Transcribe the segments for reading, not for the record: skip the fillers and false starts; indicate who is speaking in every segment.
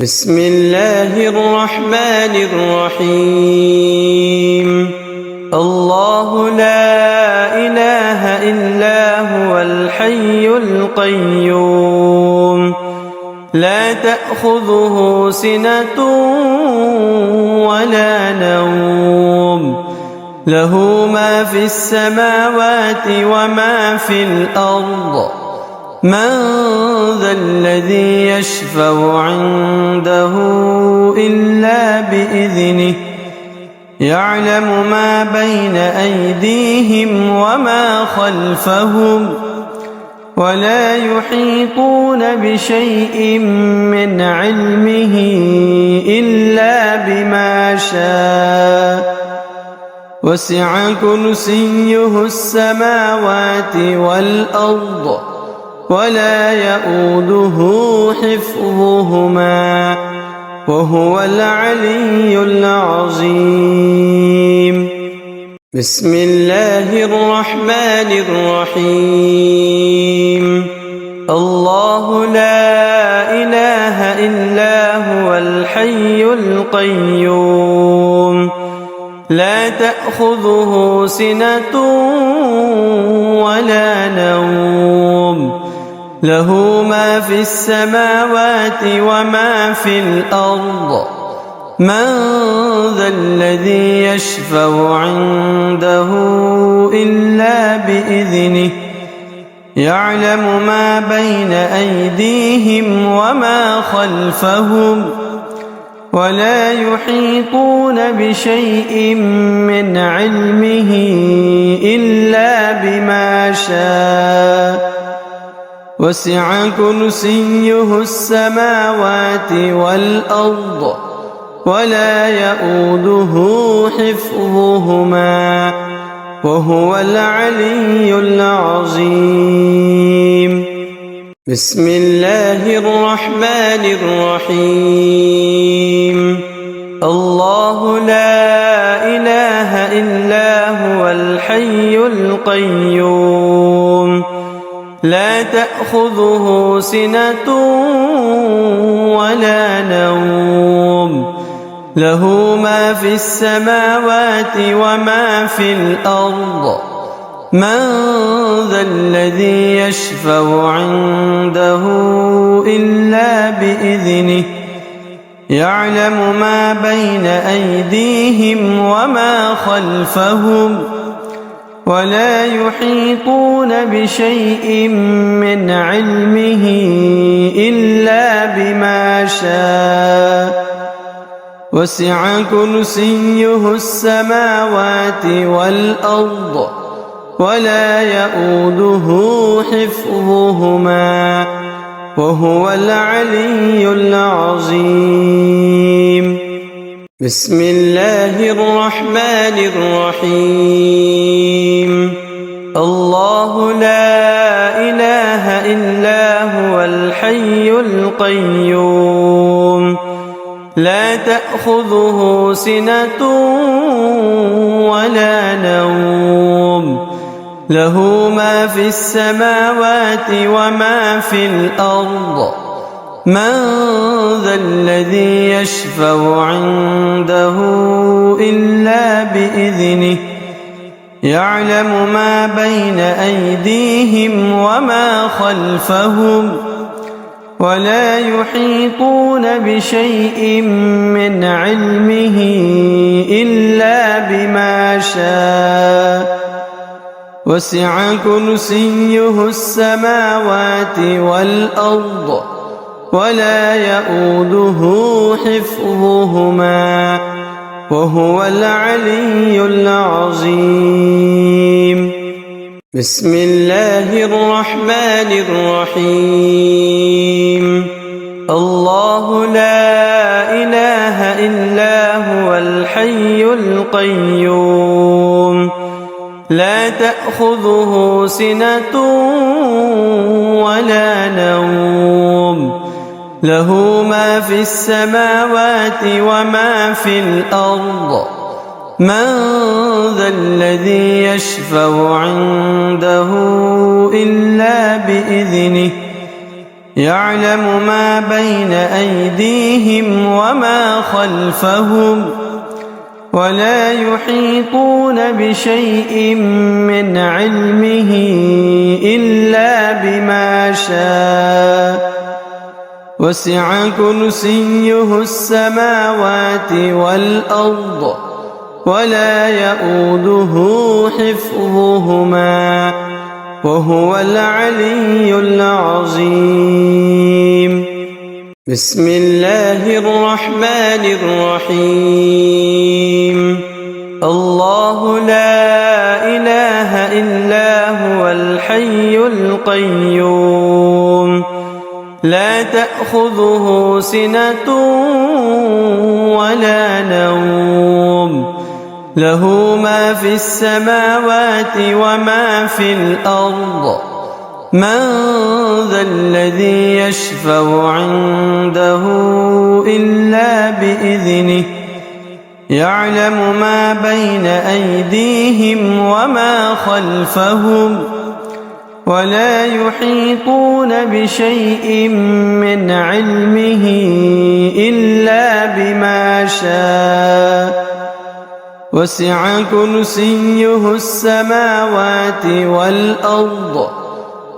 Speaker 1: بسم الله الرحمن الرحيم. الله لا إله إلا هو الحي القيوم، لا تأخذه سنة ولا نوم، له ما في السماوات وما في الأرض. من ذا الذي يشفع عنده إلا بإذنه، يعلم ما بين أيديهم وما خلفهم، ولا يحيطون بشيء من علمه إلا بما شاء. وسع كرسيه السماوات والأرض، ولا يؤوده حفظهما، وهو العلي العظيم. بسم الله الرحمن الرحيم. الله لا إله إلا هو الحي القيوم، لا تأخذه سنة ولا نوم، له ما في السماوات وما في الأرض. من ذا الذي يشفع عنده إلا بإذنه، يعلم ما بين أيديهم وما خلفهم، ولا يحيطون بشيء من علمه إلا بما شاء. وسع كرسيه السماوات والأرض، ولا يؤوده حفظهما، وهو العلي العظيم. بسم الله الرحمن الرحيم. الله لا إله إلا هو الحي القيوم، لا تأخذه سنة ولا نوم، له ما في السماوات وما في الأرض. من ذا الذي يشفع عنده إلا بإذنه، يعلم ما بين أيديهم وما خلفهم، ولا يحيطون بشيء من علمه إلا بما شاء. وسع كرسيه السماوات والأرض، ولا يؤوده حفظهما، وهو العلي العظيم. بسم الله الرحمن الرحيم. الله لا إله إلا هو الحي القيوم، لا تأخذه سنة ولا نوم، له ما في السماوات وما في الأرض. من ذا الذي يشفع عنده إلا بإذنه، يعلم ما بين أيديهم وما خلفهم، ولا يحيطون بشيء من علمه إلا بما شاء. وسع كرسيه السماوات والأرض، ولا يؤوده حفظهما، وهو العلي العظيم. بسم الله الرحمن الرحيم. الله لا إله إلا هو الحي القيوم، لا تأخذه سنة ولا نوم، له ما في السماوات وما في الأرض. من ذا الذي يشفع عنده إلا بإذنه، يعلم ما بين أيديهم وما خلفهم ولا يحيطون بشيء من علمه إلا بما شاء وسع كرسيه السماوات والأرض ولا يؤوده حفظهما وهو العلي العظيم. بسم الله الرحمن الرحيم. الله لا إله إلا هو الحي القيوم لا تأخذه سنة ولا نوم له ما في السماوات وما في الأرض من ذا الذي يشفع عنده إلا بإذنه يعلم ما بين أيديهم وما خلفهم ولا يحيطون بشيء من علمه إلا بما شاء وسع كرسيه السماوات والأرض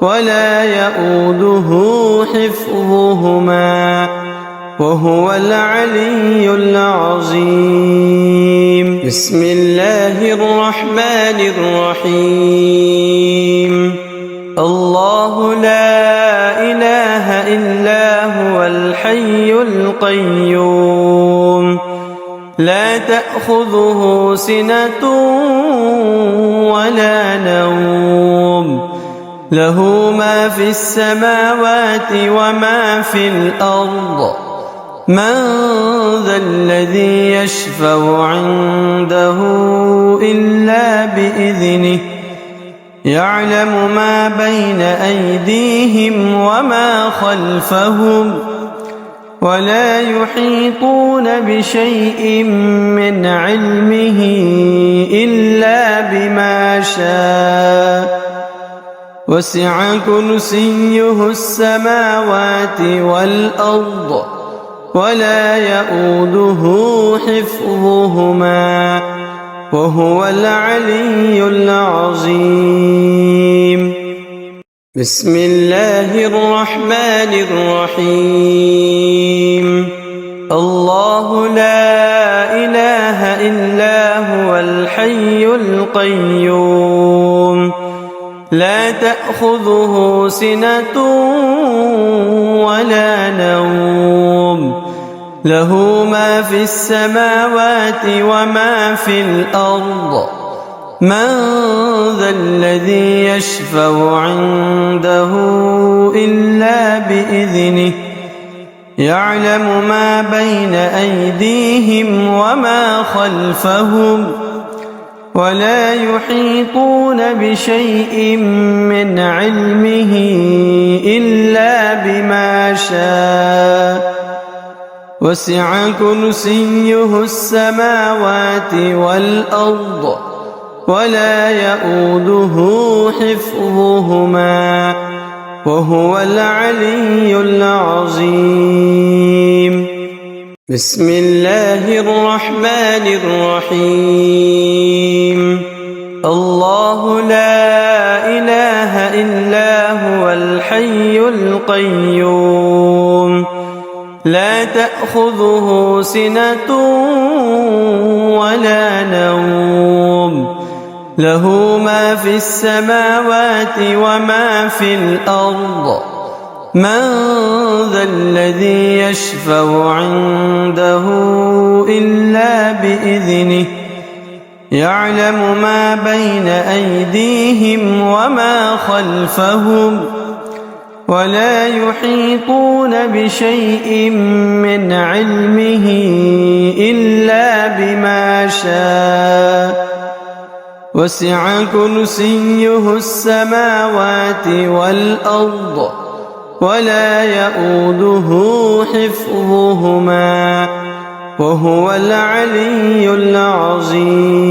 Speaker 1: ولا يؤوده حفظهما وهو العلي العظيم. بسم الله الرحمن الرحيم. الله لا إله إلا هو الحي القيوم لا تأخذه سنة ولا نوم له ما في السماوات وما في الأرض من ذا الذي يشفع عنده إلا بإذنه يعلم ما بين أيديهم وما خلفهم ولا يحيطون بشيء من علمه إلا بما شاء وسع كرسيه السماوات والأرض ولا يؤوده حفظهما وهو العلي العظيم. بسم الله الرحمن الرحيم. الله لا إله إلا هو الحي القيوم لا تأخذه سنة ولا نوم له ما في السماوات وما في الأرض من ذا الذي يشفع عنده إلا بإذنه يعلم ما بين أيديهم وما خلفهم ولا يحيطون بشيء من علمه إلا بما شاء وسع كرسيه السماوات والأرض ولا يؤوده حفظهما وهو العلي العظيم. بسم الله الرحمن الرحيم. الله لا إله إلا هو الحي القيوم لا تأخذه سنة ولا نوم له ما في السماوات وما في الأرض من ذا الذي يشفع عنده إلا بإذنه يعلم ما بين أيديهم وما خلفهم ولا يحيطون بشيء من علمه إلا بما شاء وسع كرسيه السماوات والأرض ولا يؤوده حفظهما وهو العلي العظيم.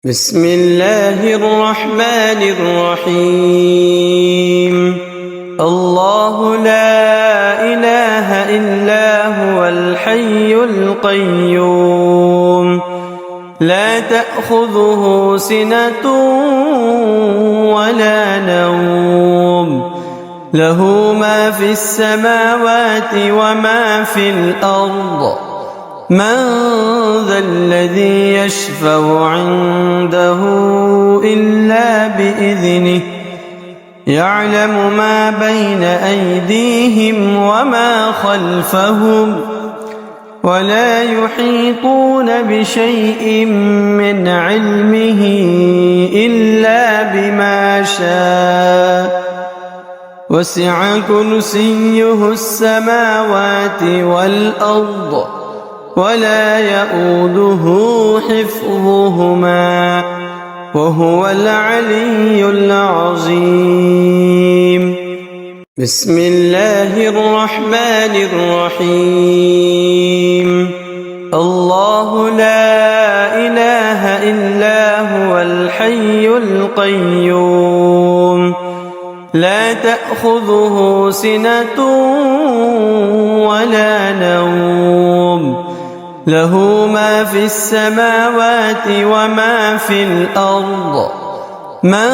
Speaker 1: بسم الله الرحمن الرحيم. الله إلا هو الحي القيوم لا تأخذه سنة ولا نوم له ما في السماوات وما في الأرض من ذا الذي يشفع عنده إلا بإذنه يعلم ما بين أيديهم وما خلفهم ولا يحيطون بشيء من علمه إلا بما شاء وسع كرسيه السماوات والأرض ولا يؤوده حفظهما وهو العلي العظيم بسم الله الرحمن الرحيم الله لا إله إلا هو الحي القيوم لا تأخذه سنة ولا نوم له ما في السماوات وما في الأرض من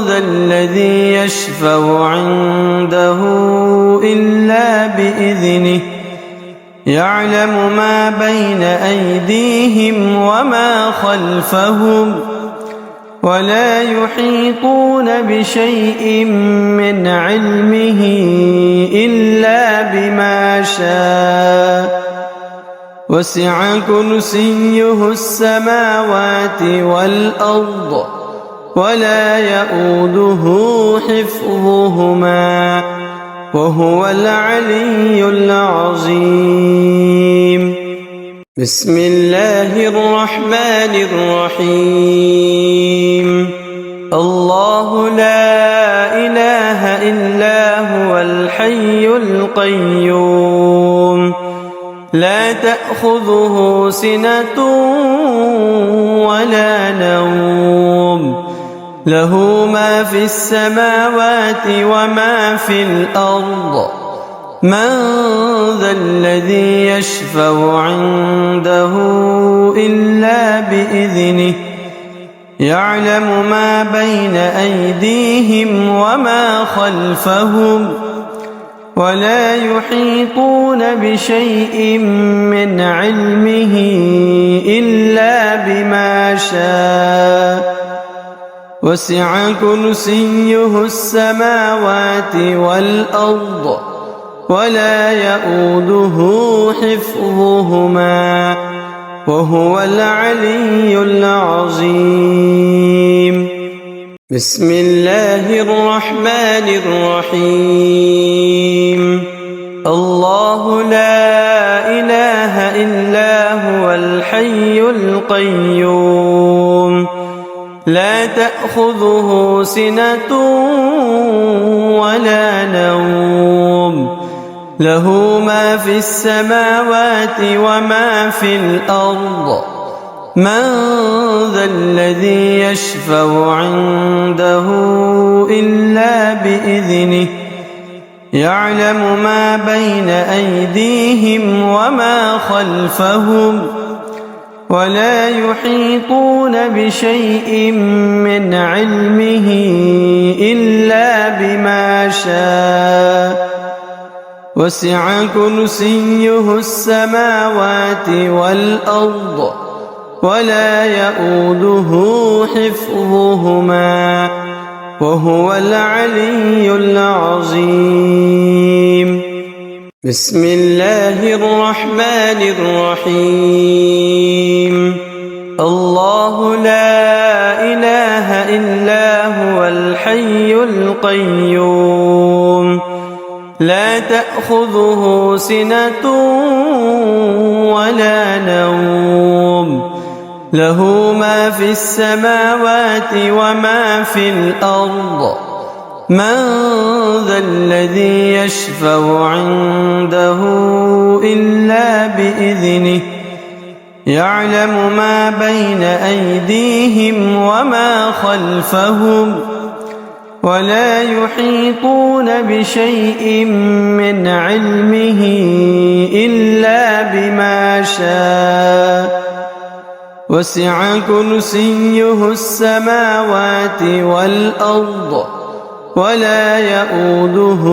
Speaker 1: ذا الذي يشفع عنده إلا بإذنه يعلم ما بين أيديهم وما خلفهم ولا يحيطون بشيء من علمه إلا بما شاء وسع كرسيه السماوات والأرض ولا يؤوده حفظهما وهو العلي العظيم بسم الله الرحمن الرحيم الله لا إله إلا هو الحي القيوم لا تأخذه سنة ولا نوم له ما في السماوات وما في الأرض من ذا الذي يشفع عنده إلا بإذنه يعلم ما بين أيديهم وما خلفهم ولا يحيطون بشيء من علمه إلا بما شاء وسع كرسيه السماوات والأرض ولا يؤوده حفظهما وهو العلي العظيم بسم الله الرحمن الرحيم الله لا إله إلا هو الحي القيوم لا تأخذه سنة ولا نوم له ما في السماوات وما في الأرض من ذا الذي يشفع عنده إلا بإذنه يعلم ما بين أيديهم وما خلفهم ولا يحيطون بشيء من علمه إلا بما شاء وسع كرسيه السماوات والأرض ولا يؤوده حفظهما وهو العلي العظيم بسم الله الرحمن الرحيم الله لا إله إلا هو الحي القيوم لا تأخذه سنة ولا نوم له ما في السماوات وما في الأرض من ذا الذي يشفع عنده إلا بإذنه يعلم ما بين أيديهم وما خلفهم ولا يحيطون بشيء من علمه إلا بما شاء وسع كرسيه السماوات والأرض ولا يئوده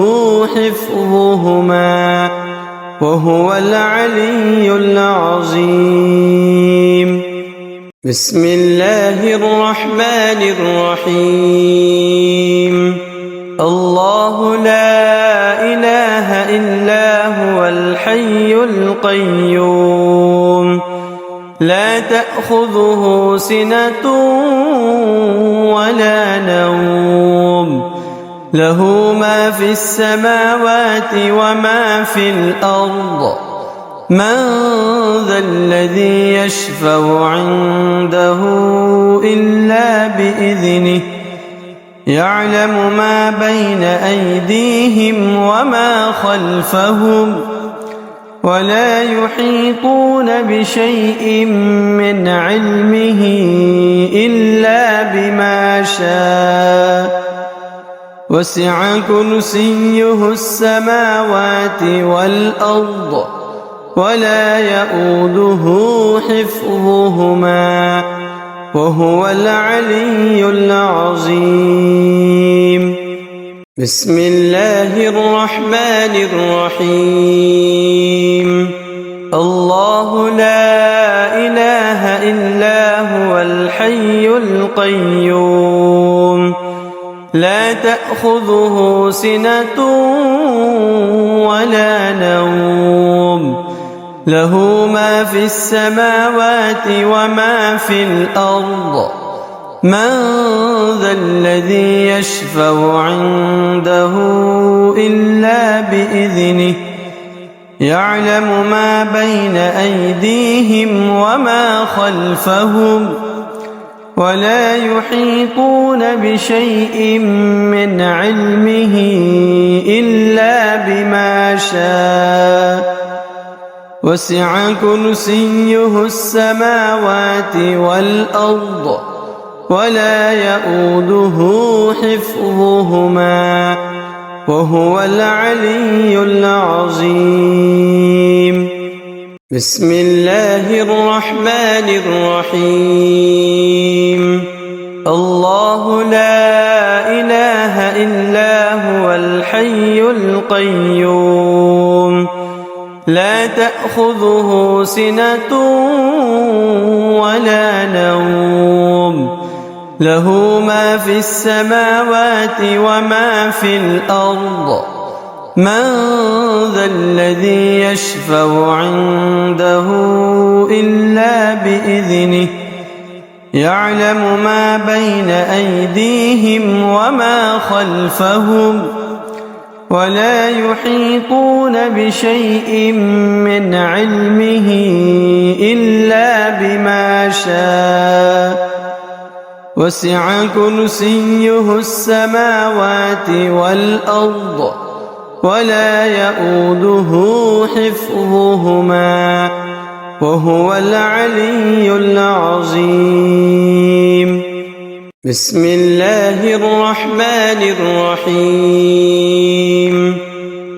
Speaker 1: حفظهما وهو العلي العظيم. بسم الله الرحمن الرحيم. الله لا إله إلا هو الحي القيوم لا تأخذه سنة ولا نوم له ما في السماوات وما في الأرض من ذا الذي يشفع عنده إلا بإذنه يعلم ما بين أيديهم وما خلفهم ولا يحيطون بشيء من علمه إلا بما شاء وسع كرسيه السماوات والأرض ولا يئوده حفظهما وهو العلي العظيم. بسم الله الرحمن الرحيم. الله لا إله إلا هو الحي القيوم لا تأخذه سنة ولا نوم له ما في السماوات وما في الأرض من ذا الذي يشفع عنده إلا بإذنه يعلم ما بين أيديهم وما خلفهم ولا يحيطون بشيء من علمه إلا بما شاء وسع كرسيه السماوات والأرض ولا يئوده حفظهما وهو العلي العظيم. بسم الله الرحمن الرحيم. الله لا إله إلا هو الحي القيوم لا تأخذه سنة ولا نوم له ما في السماوات وما في الأرض من ذا الذي يشفع عنده إلا بإذنه يعلم ما بين أيديهم وما خلفهم ولا يحيطون بشيء من علمه إلا بما شاء وسع كرسيه السماوات والأرض ولا يئوده حفظهما وهو العلي العظيم. بسم الله الرحمن الرحيم.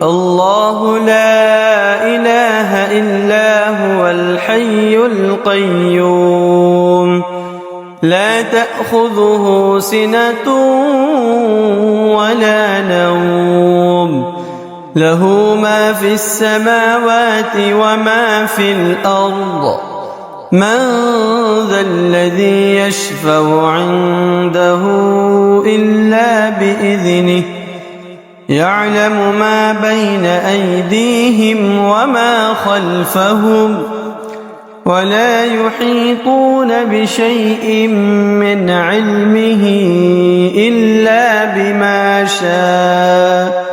Speaker 1: الله لا إله إلا هو الحي القيوم لا تأخذه سنة ولا نوم له ما في السماوات وما في الأرض من ذا الذي يشفع عنده إلا بإذنه يعلم ما بين أيديهم وما خلفهم ولا يحيطون بشيء من علمه إلا بما شاء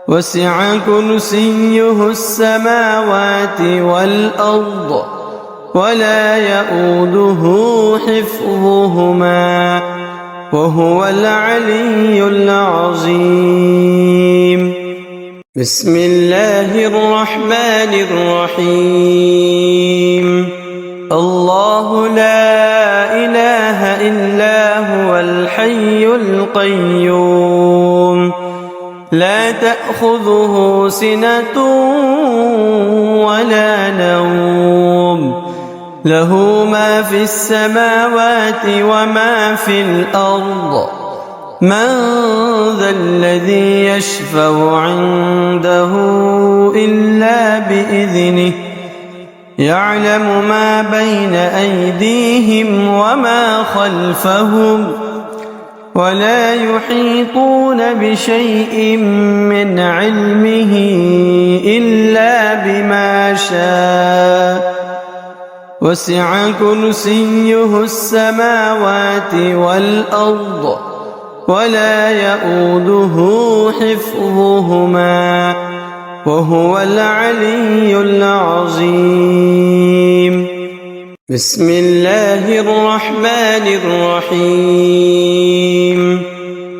Speaker 1: وسع كرسيه السماوات والأرض ولا يئوده حفظهما وهو العلي العظيم. بسم الله الرحمن الرحيم. الله لا إله إلا هو الحي الحي القيوم لا تأخذه سنة ولا نوم له ما في السماوات وما في الأرض من ذا الذي يشفع عنده إلا بإذنه يعلم ما بين أيديهم وما خلفهم ولا يحيطون بشيء من علمه إلا بما شاء وسع كرسيه السماوات والأرض ولا يؤوده حفظهما وهو العلي العظيم بسم الله الرحمن الرحيم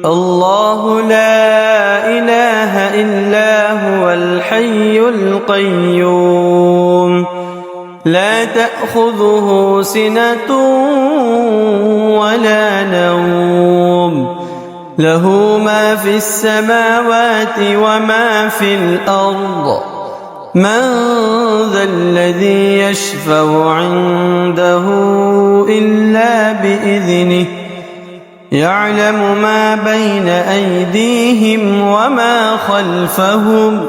Speaker 1: الله لا إله إلا هو الحي القيوم لا تأخذه سنة ولا نوم له ما في السماوات وما في الأرض من ذا الذي يشفع عنده إلا بإذنه يعلم ما بين أيديهم وما خلفهم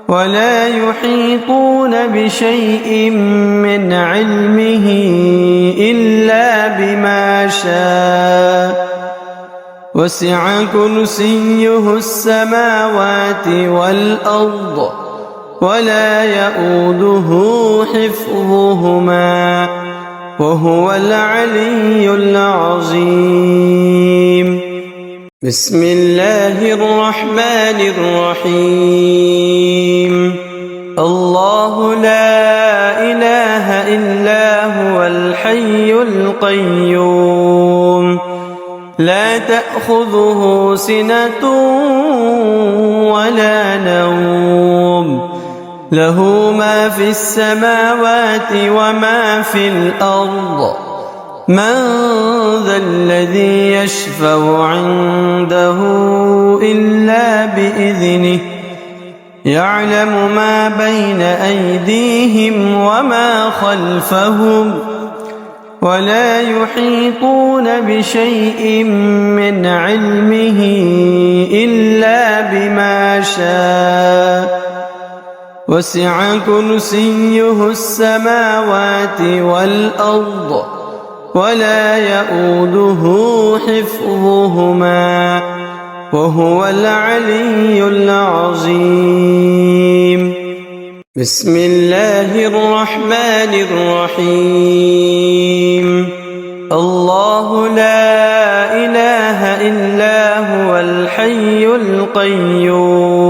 Speaker 1: ولا يحيطون بشيء من علمه إلا بما شاء وسع كرسيه السماوات والأرض ولا يؤوده حفظهما وهو العلي العظيم بسم الله الرحمن الرحيم الله لا إله إلا هو الحي القيوم لا تأخذه سنة ولا نوم له ما في السماوات وما في الأرض من ذا الذي يشفع عنده إلا بإذنه يعلم ما بين أيديهم وما خلفهم ولا يحيطون بشيء من علمه إلا بما شاء وسع كرسيه السماوات والأرض ولا يؤوده حفظهما وهو العلي العظيم بسم الله الرحمن الرحيم الله لا إله إلا هو الحي القيوم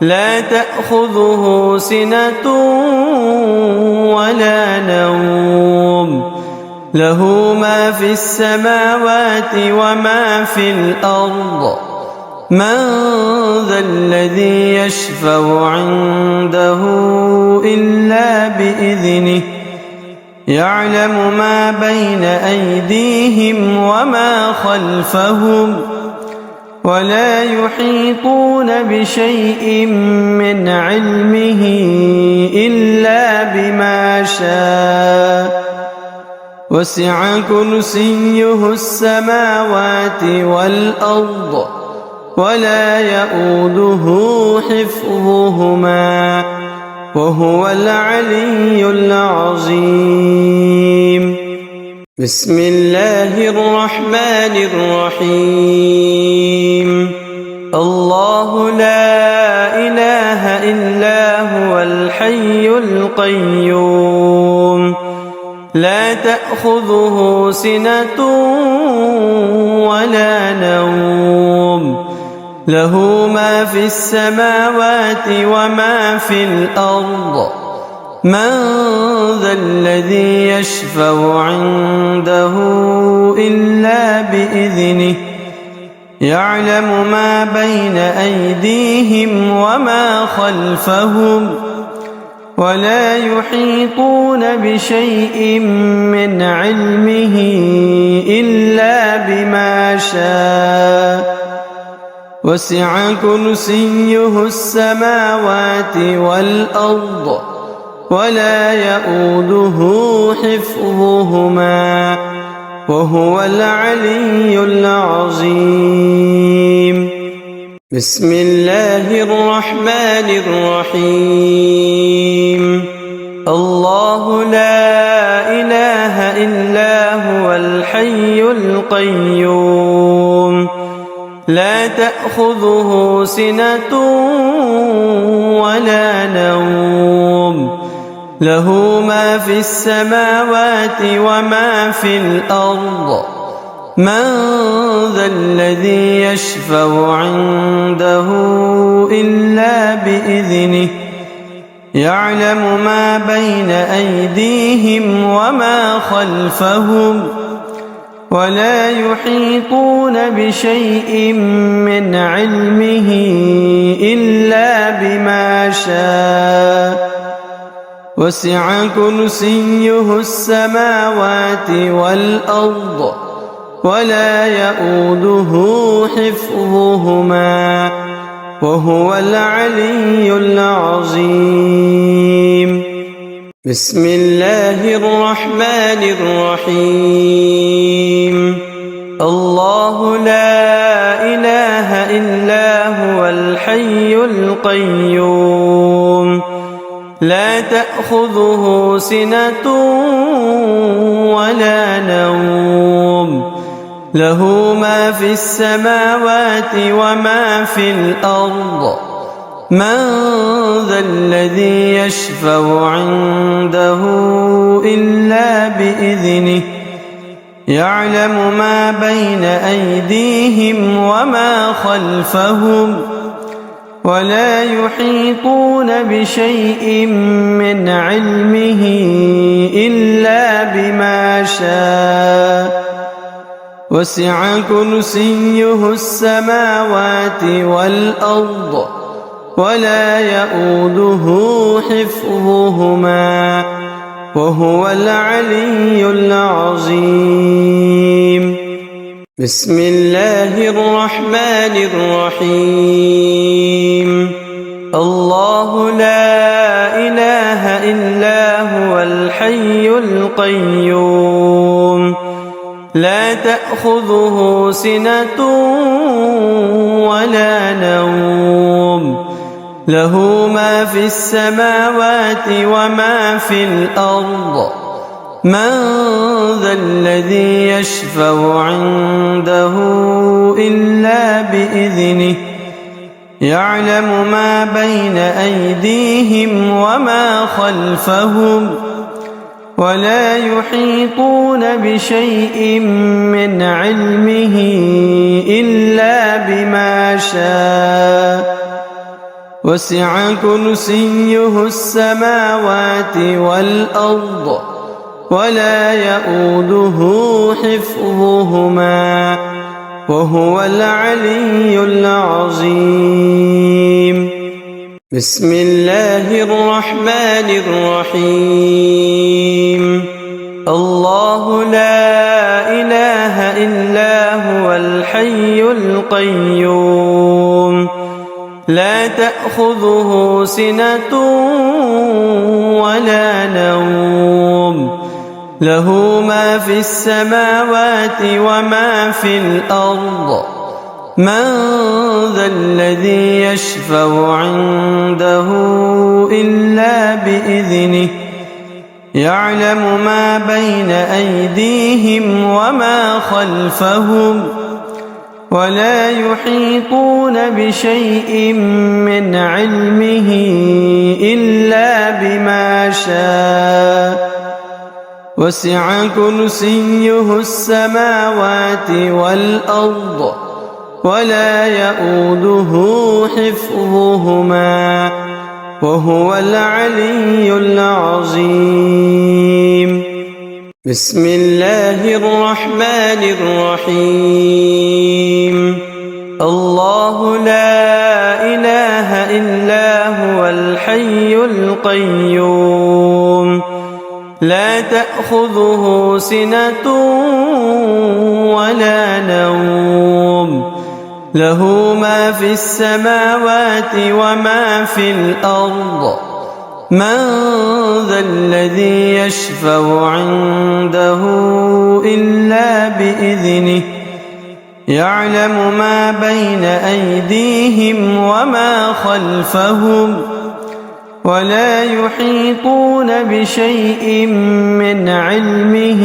Speaker 1: لا تأخذه سنة ولا نوم له ما في السماوات وما في الأرض من ذا الذي يشفع عنده إلا بإذنه يعلم ما بين أيديهم وما خلفهم ولا يحيطون بشيء من علمه إلا بما شاء وسع كرسيه السماوات والأرض ولا يؤوده حفظهما وهو العلي العظيم بسم الله الرحمن الرحيم الله لا إله إلا هو الحي القيوم لا تأخذه سنة ولا نوم له ما في السماوات وما في الأرض من ذا الذي يشفع عنده إلا بإذنه يعلم ما بين أيديهم وما خلفهم ولا يحيطون بشيء من علمه إلا بما شاء وسع كرسيه السماوات والأرض ولا يؤوده حفظهما وهو العلي العظيم. بسم الله الرحمن الرحيم. الله لا إله إلا هو الحي القيوم لا تأخذه سنة ولا نوم له ما في السماوات وما في الأرض من ذا الذي يشفع عنده إلا بإذنه يعلم ما بين أيديهم وما خلفهم ولا يحيطون بشيء من علمه إلا بما شاء وسع كرسيه السماوات والأرض ولا يؤوده حفظهما وهو العلي العظيم. بسم الله الرحمن الرحيم. الله لا إله إلا هو الحي القيوم لا تأخذه سنة ولا نوم له ما في السماوات وما في الأرض من ذا الذي يشفع عنده إلا بإذنه يعلم ما بين أيديهم وما خلفهم ولا يحيطون بشيء من علمه إلا بما شاء وسع كرسيه السماوات والأرض ولا يؤوده حفظهما وهو العلي العظيم. بسم الله الرحمن الرحيم. الله لا إله إلا هو الحي القيوم لا تأخذه سنة ولا نوم له ما في السماوات وما في الأرض من ذا الذي يشفع عنده إلا بإذنه يعلم ما بين أيديهم وما خلفهم ولا يحيطون بشيء من علمه إلا بما شاء وسع كرسيه السماوات والأرض ولا يؤوده حفظهما وهو العلي العظيم. بسم الله الرحمن الرحيم. الله لا إله إلا هو الحي القيوم لا تأخذه سنة ولا نوم له ما في السماوات وما في الأرض من ذا الذي يشفع عنده إلا بإذنه يعلم ما بين أيديهم وما خلفهم ولا يحيطون بشيء من علمه إلا بما شاء وسع كرسيه السماوات والأرض ولا يؤوده حفظهما وهو العلي العظيم. بسم الله الرحمن الرحيم. الله لا إله إلا هو الحي الحي القيوم لا تأخذه سنة ولا نوم له ما في السماوات وما في الأرض من ذا الذي يشفع عنده إلا بإذنه يعلم ما بين أيديهم وما خلفهم ولا يحيطون بشيء من علمه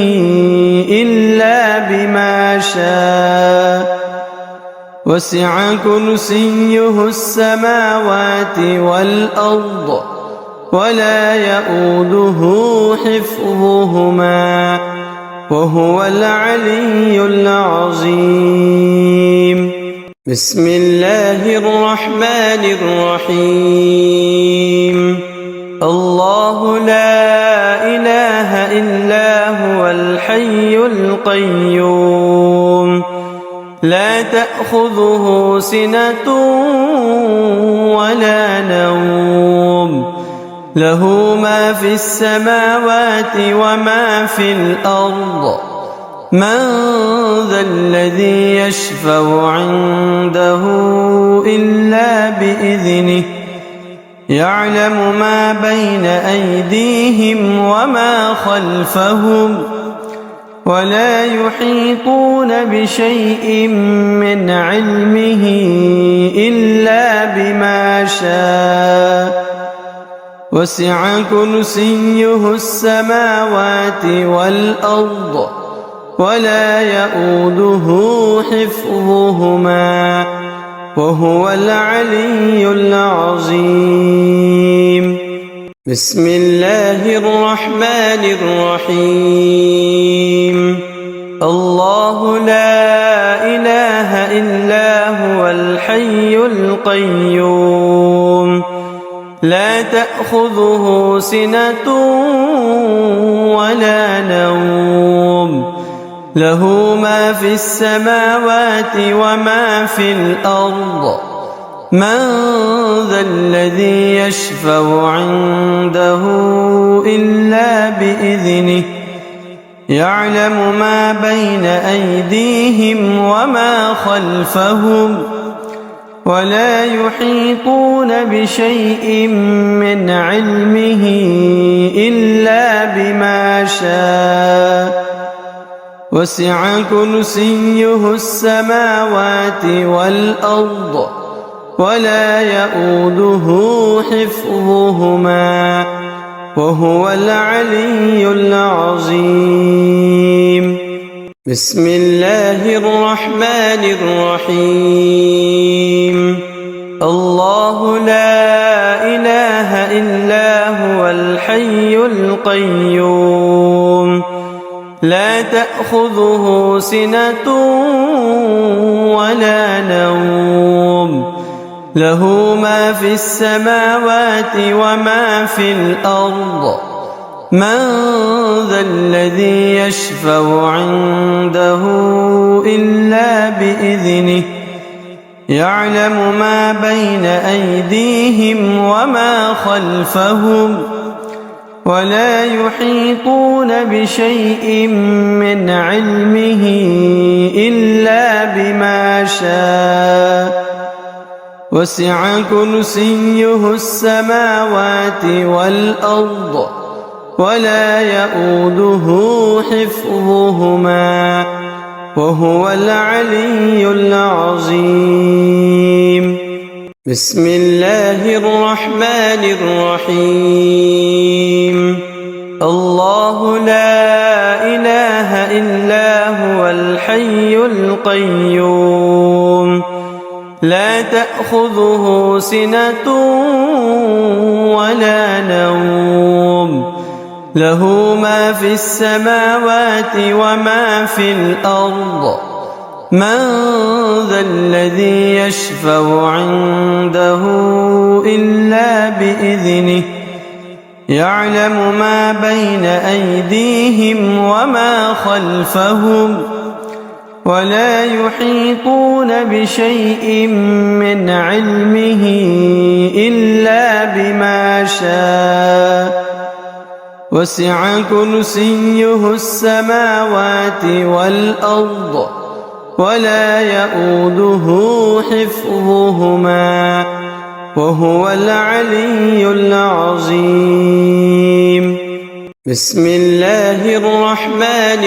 Speaker 1: إلا بما شاء وسع كرسيه السماوات والأرض ولا يؤوده حفظهما وهو العلي العظيم بسم الله الرحمن الرحيم الله لا إله إلا هو الحي القيوم لا تأخذه سنة ولا نوم له ما في السماوات وما في الأرض من ذا الذي يشفع عنده إلا بإذنه يعلم ما بين أيديهم وما خلفهم ولا يحيطون بشيء من علمه إلا بما شاء وسع كرسيه السماوات والأرض ولا يؤوده حفظهما وهو العلي العظيم بسم الله الرحمن الرحيم الله لا إله إلا هو الحي القيوم لا تأخذه سنة ولا نوم له ما في السماوات وما في الأرض من ذا الذي يشفع عنده إلا بإذنه يعلم ما بين أيديهم وما خلفهم ولا يحيطون بشيء من علمه إلا بما شاء وسع كرسيه السماوات والأرض ولا يؤوده حفظهما وهو العلي العظيم بسم الله الرحمن الرحيم الله لا إله إلا هو الحي القيوم لا تأخذه سنة ولا نوم له ما في السماوات وما في الأرض من ذا الذي يشفع عنده إلا بإذنه يعلم ما بين أيديهم وما خلفهم ولا يحيطون بشيء من علمه إلا بما شاء وسع كرسيه السماوات والأرض ولا يؤوده حفظهما وهو العلي العظيم بسم الله الرحمن الرحيم الله لا إله إلا هو الحي القيوم لا تأخذه سنة ولا نوم له ما في السماوات وما في الأرض من ذا الذي يشفع عنده إلا بإذنه يعلم ما بين أيديهم وما خلفهم ولا يحيطون بشيء من علمه إلا بما شاء وسع كرسيه السماوات والأرض ولا يؤوده حفظهما وهو العلي العظيم. بسم الله الرحمن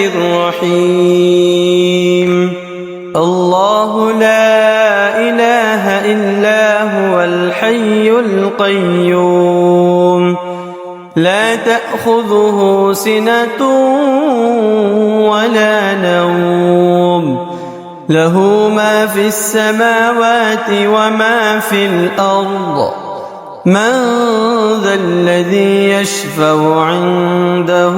Speaker 1: الرحيم. الله لا إله إلا هو الحي القيوم لا تأخذه سنة ولا نوم له ما في السماوات وما في الأرض من ذا الذي يشفع عنده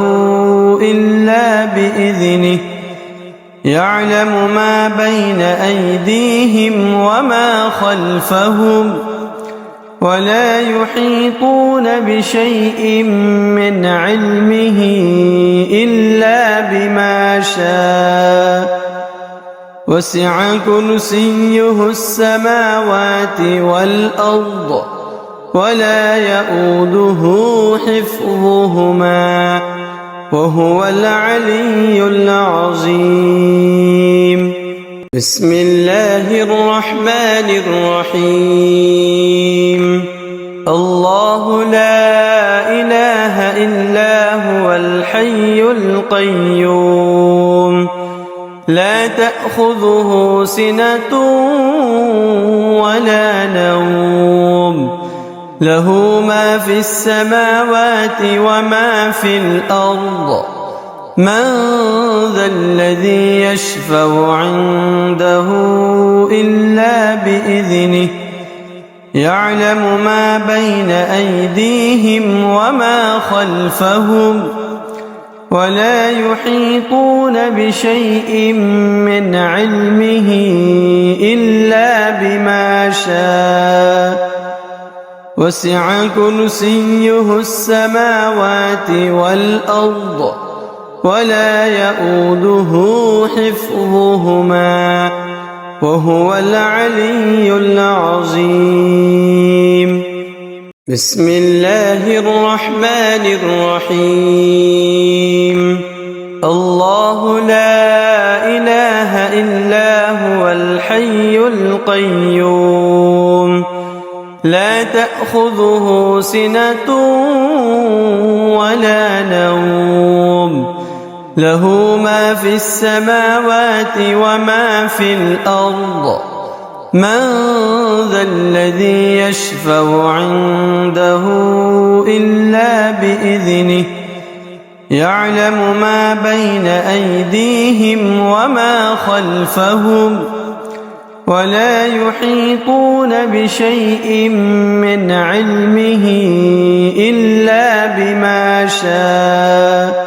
Speaker 1: إلا بإذنه يعلم ما بين أيديهم وما خلفهم ولا يحيطون بشيء من علمه إلا بما شاء وسع كرسيه السماوات والأرض ولا يؤوده حفظهما وهو العلي العظيم. بسم الله الرحمن الرحيم. الله لا إله إلا هو الحي القيوم لا تأخذه سنة ولا نوم له ما في السماوات وما في الأرض من ذا الذي يشفع عنده إلا بإذنه يعلم ما بين أيديهم وما خلفهم ولا يحيطون بشيء من علمه إلا بما شاء وسع كرسيه السماوات والأرض ولا يؤوده حفظهما وهو العلي العظيم. بسم الله الرحمن الرحيم. الله لا إله إلا هو الحي القيوم لا تأخذه سنة ولا نوم له ما في السماوات وما في الأرض من ذا الذي يشفع عنده إلا بإذنه يعلم ما بين أيديهم وما خلفهم ولا يحيطون بشيء من علمه إلا بما شاء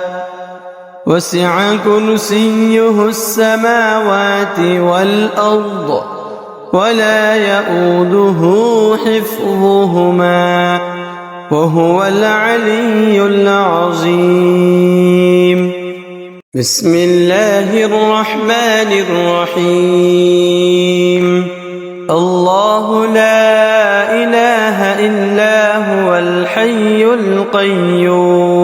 Speaker 1: وسع كرسيه السماوات والأرض ولا يؤوده حفظهما وهو العلي العظيم. بسم الله الرحمن الرحيم. الله لا إله إلا هو الحي القيوم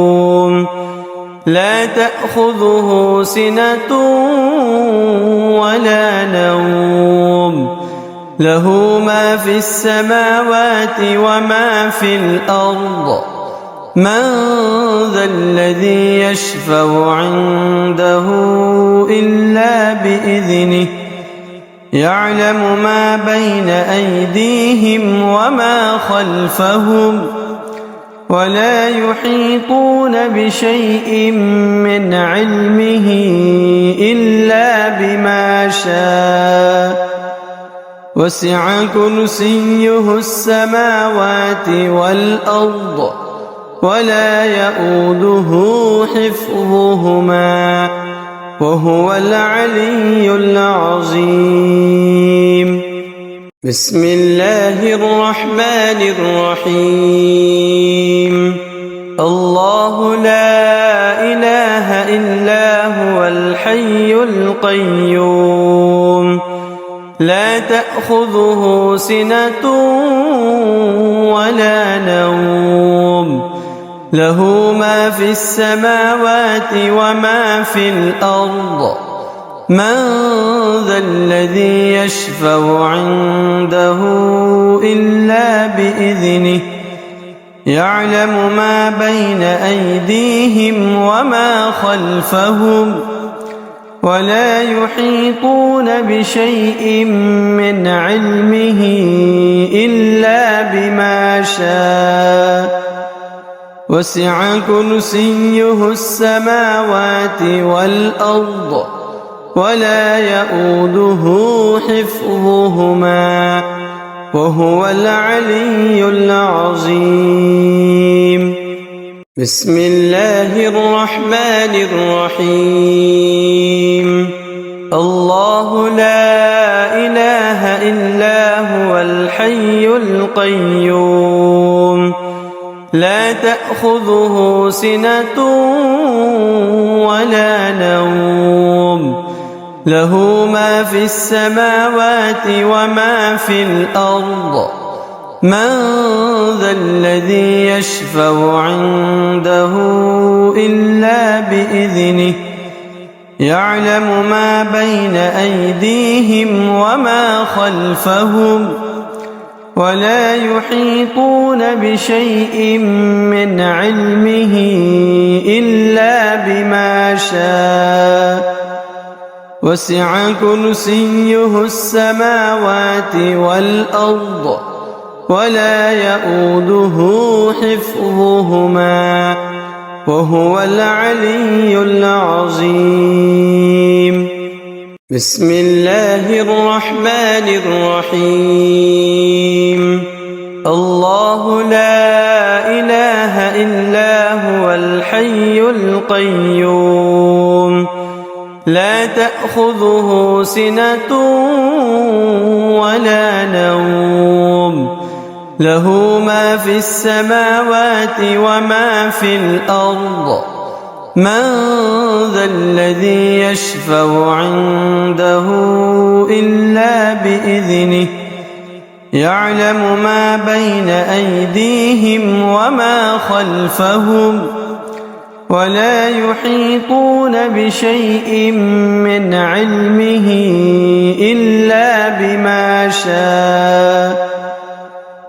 Speaker 1: لا تأخذه سنة ولا نوم له ما في السماوات وما في الأرض من ذا الذي يشفع عنده إلا بإذنه يعلم ما بين أيديهم وما خلفهم ولا يحيطون بشيء من علمه إلا بما شاء وسع كرسيه السماوات والأرض ولا يؤوده حفظهما وهو العلي العظيم. بسم الله الرحمن الرحيم. الله لا إله إلا هو الحي القيوم لا تأخذه سنة ولا نوم له ما في السماوات وما في الأرض من ذا الذي يشفع عنده إلا بإذنه يعلم ما بين أيديهم وما خلفهم ولا يحيطون بشيء من علمه إلا بما شاء وسع كرسيه السماوات والأرض ولا يؤوده حفظهما وهو العلي العظيم. بسم الله الرحمن الرحيم. الله لا إله إلا هو الحي القيوم لا تأخذه سنة ولا نوم له ما في السماوات وما في الأرض من ذا الذي يشفع عنده إلا بإذنه يعلم ما بين أيديهم وما خلفهم ولا يحيطون بشيء من علمه إلا بما شاء وسع كرسيه السماوات والأرض ولا يؤوده حفظهما وهو العلي العظيم. بسم الله الرحمن الرحيم. الله لا إله إلا هو الحي القيوم لا تأخذه سنة ولا نوم له ما في السماوات وما في الأرض من ذا الذي يشفع عنده إلا بإذنه يعلم ما بين أيديهم وما خلفهم ولا يحيطون بشيء من علمه إلا بما شاء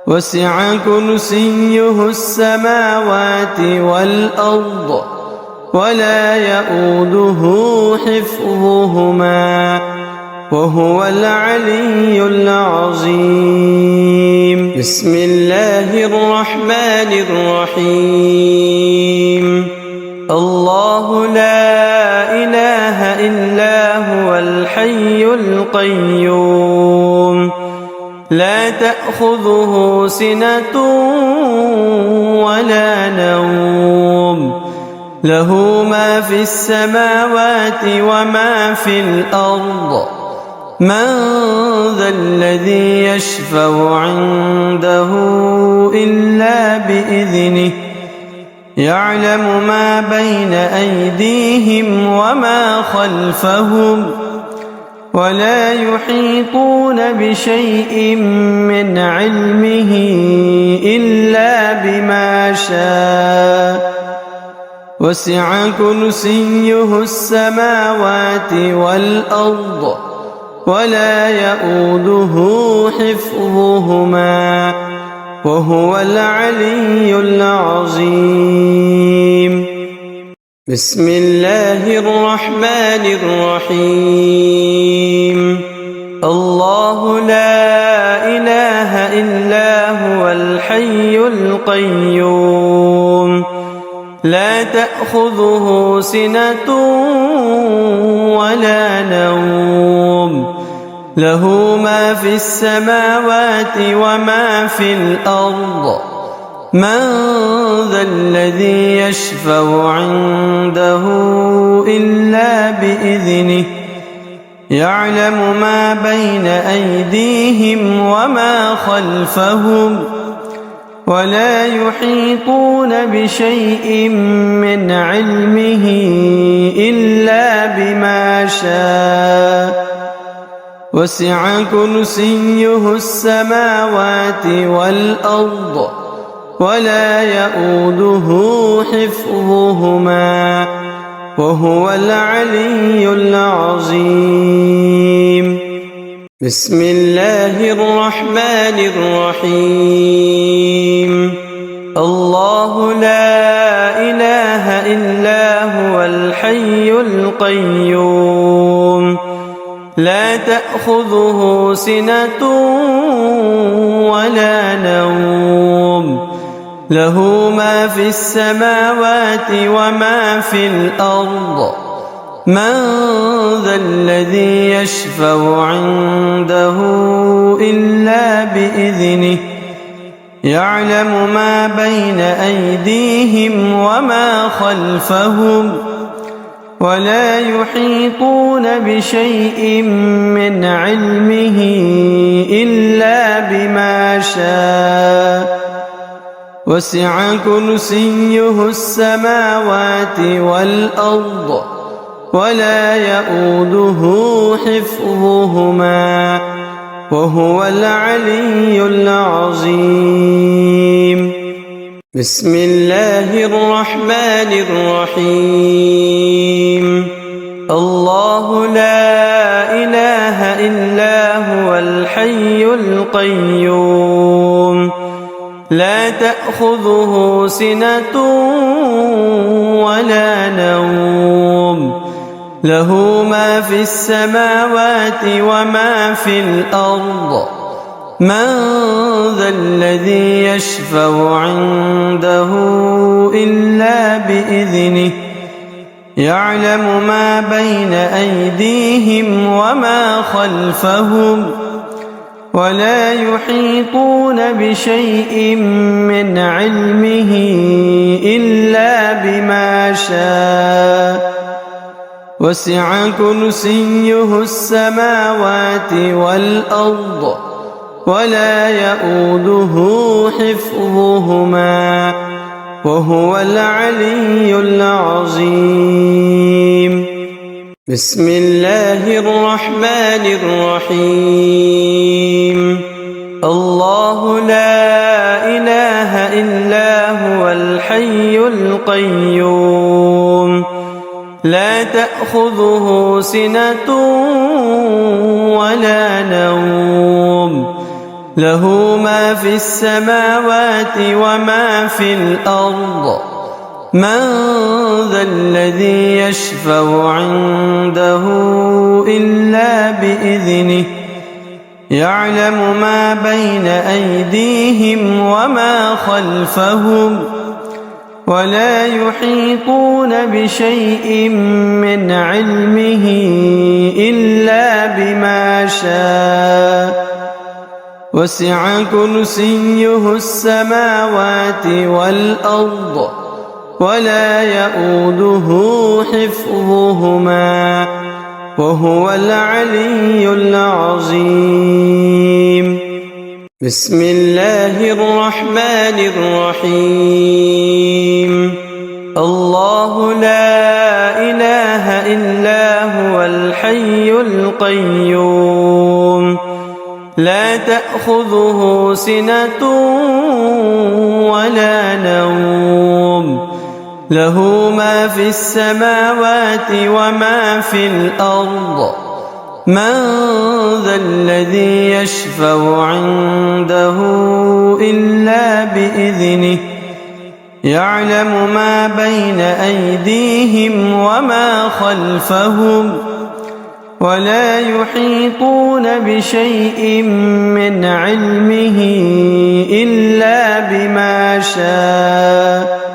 Speaker 1: وسع كرسيه السماوات والأرض ولا يؤوده حفظهما وهو العلي العظيم. بسم الله الرحمن الرحيم. الله لا إله إلا هو الحي القيوم لا تأخذه سنة ولا نوم له ما في السماوات وما في الأرض من ذا الذي يشفع عنده إلا بإذنه يعلم ما بين أيديهم وما خلفهم ولا يحيطون بشيء من علمه إلا بما شاء وسع كرسيه السماوات والأرض ولا يؤوده حفظهما وهو العلي العظيم. بسم الله الرحمن الرحيم. الله لا إله إلا هو الحي القيوم لا تأخذه سنة ولا نوم له ما في السماوات وما في الأرض من ذا الذي يشفع عنده إلا بإذنه يعلم ما بين أيديهم وما خلفهم ولا يحيطون بشيء من علمه إلا بما شاء وسع كرسيه السماوات والأرض ولا يئوده حفظهما وهو العلي العظيم. بسم الله الرحمن الرحيم. الله لا إله إلا هو الحي القيوم لا تأخذه سنة ولا نوم له ما في السماوات وما في الأرض من ذا الذي يشفع عنده إلا بإذنه يعلم ما بين أيديهم وما خلفهم ولا يحيطون بشيء من علمه إلا بما شاء وسع كرسيه السماوات والأرض ولا يئوده حفظهما وهو العلي العظيم. بسم الله الرحمن الرحيم. الله لا إله إلا هو الحي القيوم لا تأخذه سنة ولا نوم له ما في السماوات وما في الأرض من ذا الذي يشفع عنده إلا بإذنه يعلم ما بين أيديهم وما خلفهم ولا يحيطون بشيء من علمه إلا بما شاء وسع كرسيه السماوات والأرض ولا يئوده حفظهما وهو العلي العظيم. بسم الله الرحمن الرحيم. الله لا إله إلا هو الحي القيوم لا تأخذه سنة ولا نوم له ما في السماوات وما في الأرض من ذا الذي يشفع عنده إلا بإذنه يعلم ما بين أيديهم وما خلفهم ولا يحيطون بشيء من علمه إلا بما شاء وسع كرسيه السماوات والأرض ولا يئوده حفظهما وهو العلي العظيم. بسم الله الرحمن الرحيم. الله لا إله إلا هو الحي القيوم لا تأخذه سنة ولا نوم له ما في السماوات وما في الأرض من ذا الذي يشفع عنده إلا بإذنه يعلم ما بين أيديهم وما خلفهم ولا يحيطون بشيء من علمه إلا بما شاء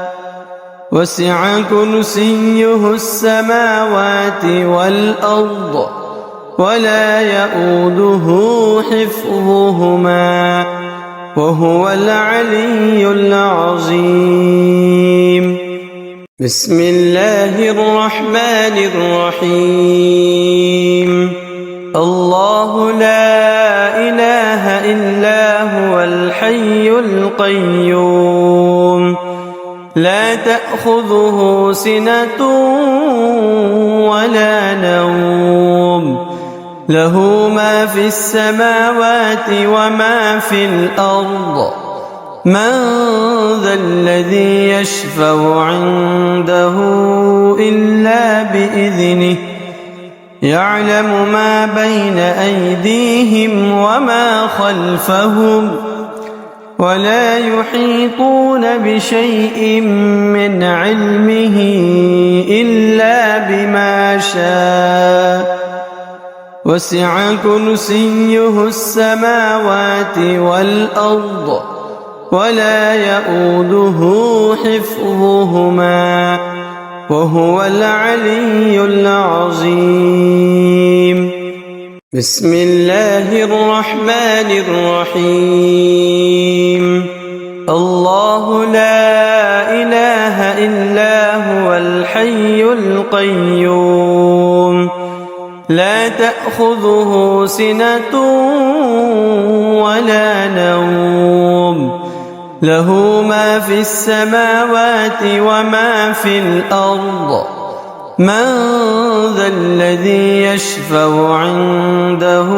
Speaker 1: وسع كرسيه السماوات والأرض ولا يئوده حفظهما وهو العلي العظيم. بسم الله الرحمن الرحيم. الله لا إله إلا هو الحي القيوم لا تأخذه سنة ولا نوم له ما في السماوات وما في الأرض من ذا الذي يشفع عنده إلا بإذنه يعلم ما بين أيديهم وما خلفهم ولا يحيطون بشيء من علمه إلا بما شاء وسع كرسيه السماوات والأرض ولا يؤوده حفظهما وهو العلي العظيم. بسم الله الرحمن الرحيم. الله لا إله إلا هو الحي القيوم لا تأخذه سنة ولا نوم له ما في السماوات وما في الأرض من ذا الذي يشفع عنده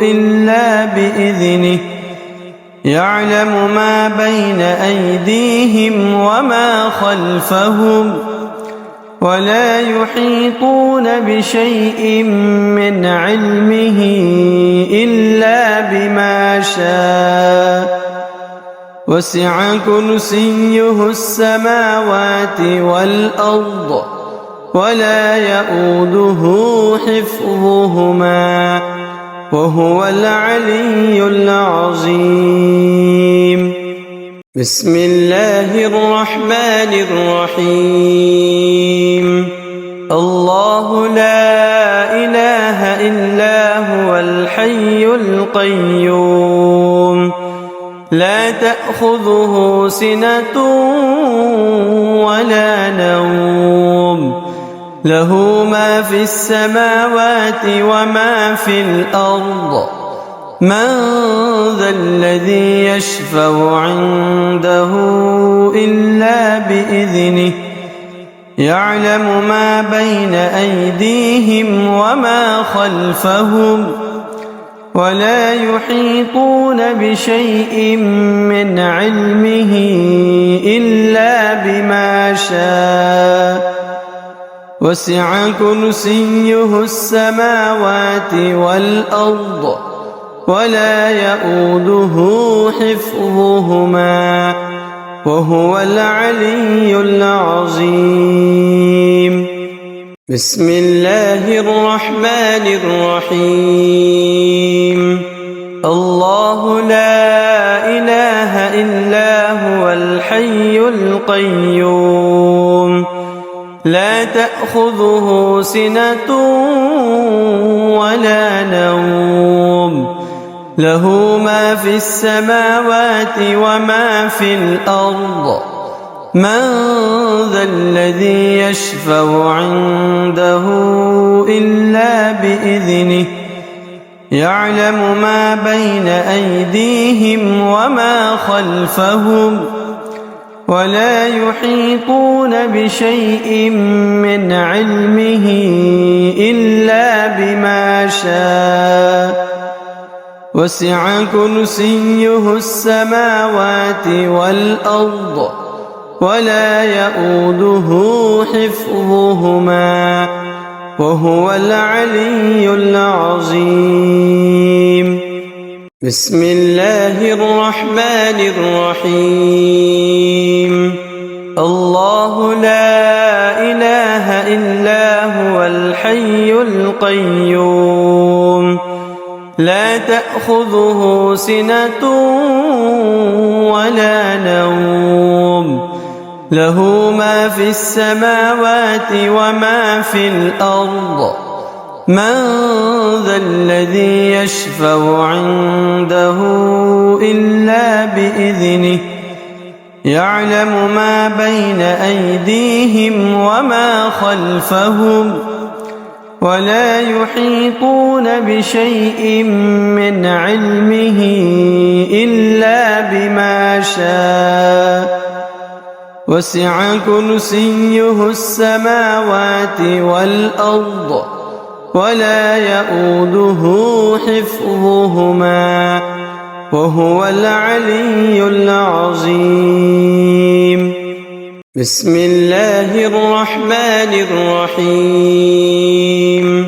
Speaker 1: إلا بإذنه يعلم ما بين أيديهم وما خلفهم ولا يحيطون بشيء من علمه إلا بما شاء وسع كرسيه السماوات والأرض ولا يؤوده حفظهما وهو العلي العظيم. بسم الله الرحمن الرحيم. الله لا إله إلا هو الحي القيوم لا تأخذه سنة ولا نوم له ما في السماوات وما في الأرض من ذا الذي يشفع عنده إلا بإذنه يعلم ما بين أيديهم وما خلفهم ولا يحيطون بشيء من علمه إلا بما شاء وسع كرسيه السماوات والأرض ولا يؤوده حفظهما وهو العلي العظيم. بسم الله الرحمن الرحيم. الله لا إله إلا هو الحي القيوم لا تأخذه سنة ولا نوم له ما في السماوات وما في الأرض من ذا الذي يشفع عنده إلا بإذنه يعلم ما بين أيديهم وما خلفهم ولا يحيطون بشيء من علمه إلا بما شاء وسع كرسيه السماوات والأرض ولا يؤوده حفظهما وهو العلي العظيم. بسم الله الرحمن الرحيم. الله لا إله إلا هو الحي القيوم لا تأخذه سنة ولا نوم له ما في السماوات وما في الأرض من ذا الذي يشفع عنده إلا بإذنه يعلم ما بين أيديهم وما خلفهم ولا يحيطون بشيء من علمه إلا بما شاء وسع كرسيه السماوات والأرض ولا يؤوده حفظهما وهو العلي العظيم. بسم الله الرحمن الرحيم.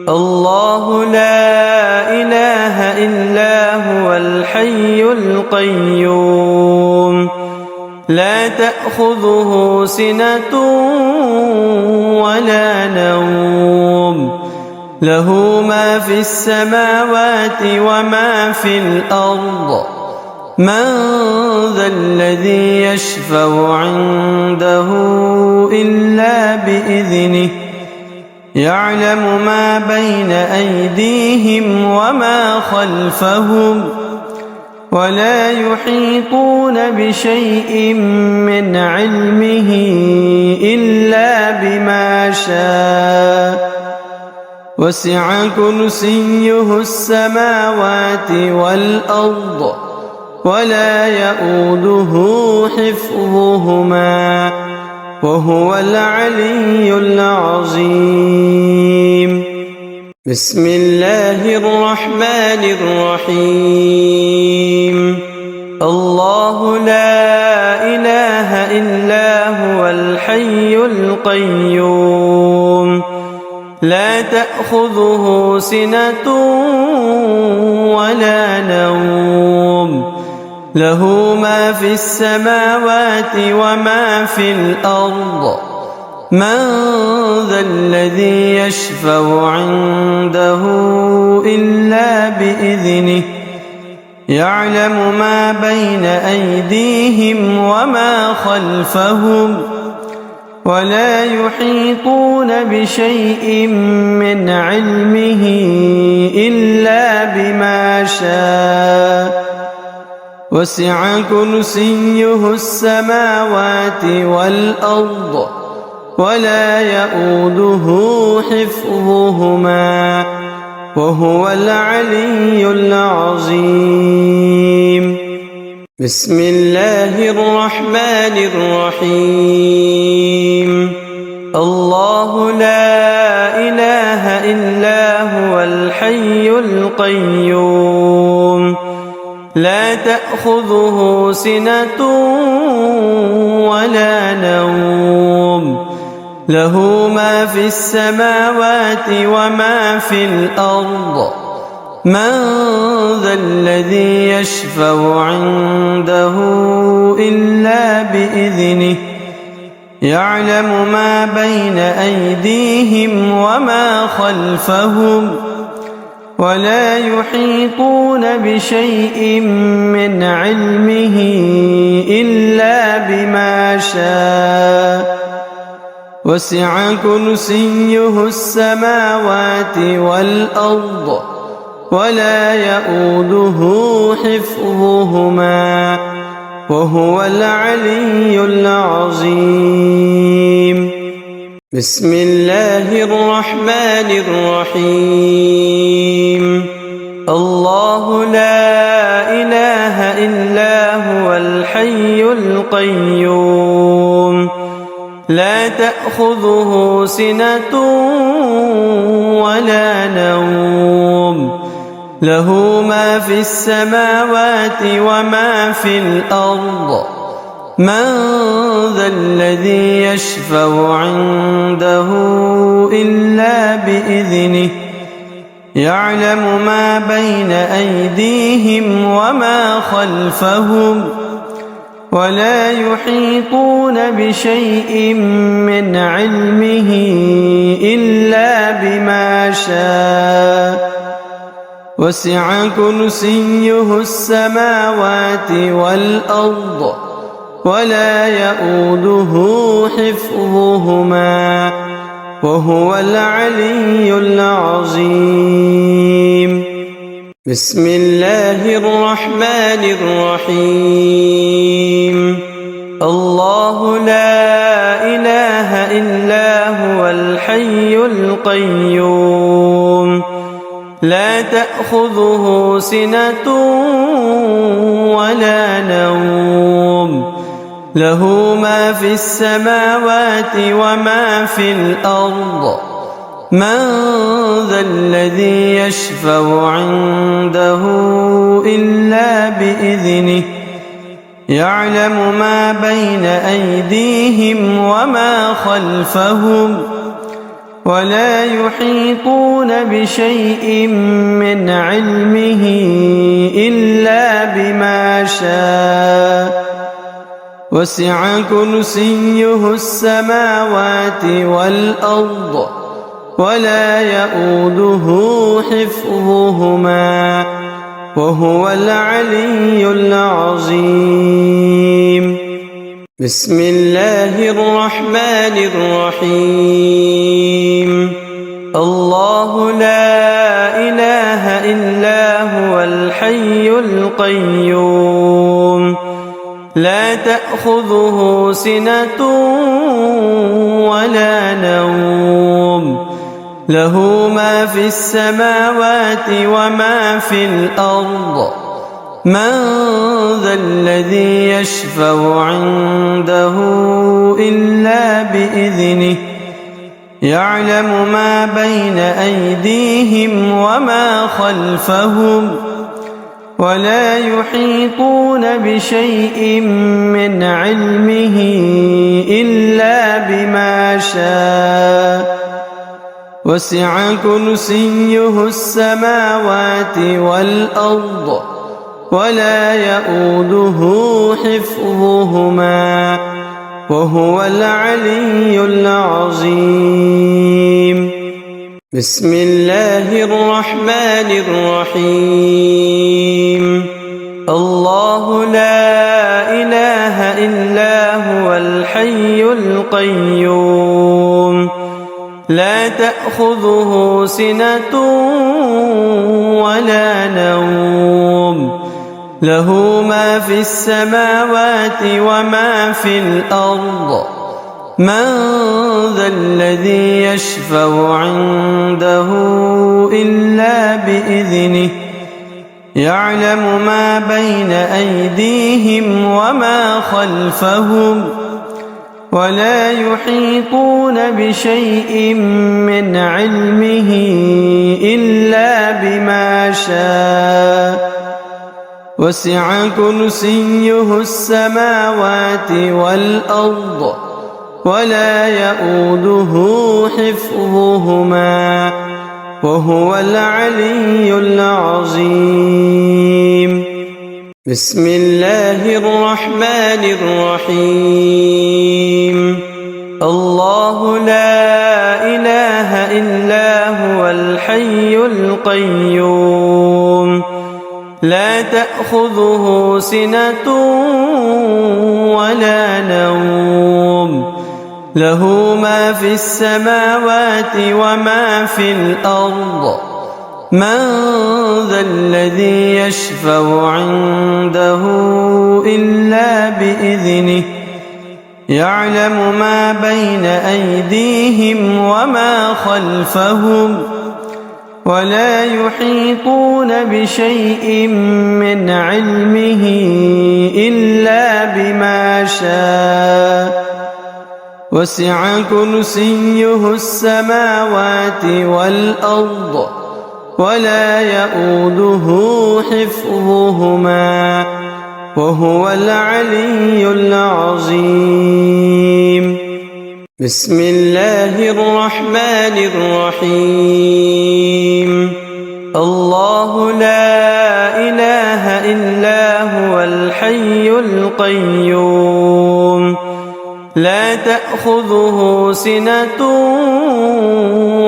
Speaker 1: الله لا إله إلا هو الحي القيوم لا تأخذه سنة ولا نوم له ما في السماوات وما في الأرض من ذا الذي يشفع عنده إلا بإذنه يعلم ما بين أيديهم وما خلفهم ولا يحيطون بشيء من علمه إلا بما شاء وسع كرسيه السماوات والأرض ولا يؤوده حفظهما وهو العلي العظيم. بسم الله الرحمن الرحيم. الله لا إله إلا هو الحي القيوم لا تأخذه سنة ولا نوم له ما في السماوات وما في الأرض من ذا الذي يشفع عنده إلا بإذنه يعلم ما بين أيديهم وما خلفهم ولا يحيطون بشيء من علمه إلا بما شاء وسع كرسيه السماوات والأرض ولا يؤوده حفظهما وهو العلي العظيم. بسم الله الرحمن الرحيم. الله لا إله إلا هو الحي القيوم لا تأخذه سنة ولا نوم له ما في السماوات وما في الأرض من ذا الذي يشفع عنده إلا بإذنه يعلم ما بين أيديهم وما خلفهم ولا يحيطون بشيء من علمه إلا بما شاء وسع كرسيه السماوات والأرض ولا يؤوده حفظهما وهو العلي العظيم. بسم الله الرحمن الرحيم. الله لا إله إلا هو الحي القيوم لا تأخذه سنة ولا نوم له ما في السماوات وما في الأرض من ذا الذي يشفع عنده إلا بإذنه يعلم ما بين أيديهم وما خلفهم ولا يحيطون بشيء من علمه إلا بما شاء وسع كرسيه السماوات والأرض ولا يؤوده حفظهما وهو العلي العظيم. بسم الله الرحمن الرحيم. الله لا إله إلا هو الحي القيوم لا تأخذه سنة ولا نوم له ما في السماوات وما في الأرض من ذا الذي يشفع عنده إلا بإذنه يعلم ما بين أيديهم وما خلفهم ولا يحيطون بشيء من علمه إلا بما شاء وسع كرسيه السماوات والأرض ولا يؤوده حفظهما وهو العلي العظيم. بسم الله الرحمن الرحيم. الله لا إله إلا هو الحي القيوم لا تأخذه سنة ولا نوم له ما في السماوات وما في الأرض من ذا الذي يشفع عنده إلا بإذنه يعلم ما بين أيديهم وما خلفهم ولا يحيطون بشيء من علمه إلا بما شاء وسع كرسيه السماوات والأرض ولا يؤوده حفظهما وهو العلي العظيم. بسم الله الرحمن الرحيم. الله لا إله إلا هو الحي القيوم لا تأخذه سنة ولا نوم له ما في السماوات وما في الأرض من ذا الذي يشفع عنده إلا بإذنه يعلم ما بين أيديهم وما خلفهم ولا يحيطون بشيء من علمه إلا بما شاء وسع كرسيه السماوات والأرض ولا يؤوده حفظهما وهو العلي العظيم. بسم الله الرحمن الرحيم. الله لا إله إلا هو الحي القيوم لا تأخذه سنة ولا نوم له ما في السماوات وما في الأرض من ذا الذي يشفع عنده إلا بإذنه يعلم ما بين أيديهم وما خلفهم ولا يحيطون بشيء من علمه إلا بما شاء وسع كرسيه السماوات والأرض ولا يؤوده حفظهما وهو العلي العظيم. بسم الله الرحمن الرحيم. الله لا إله إلا هو الحي القيوم لا تأخذه سنة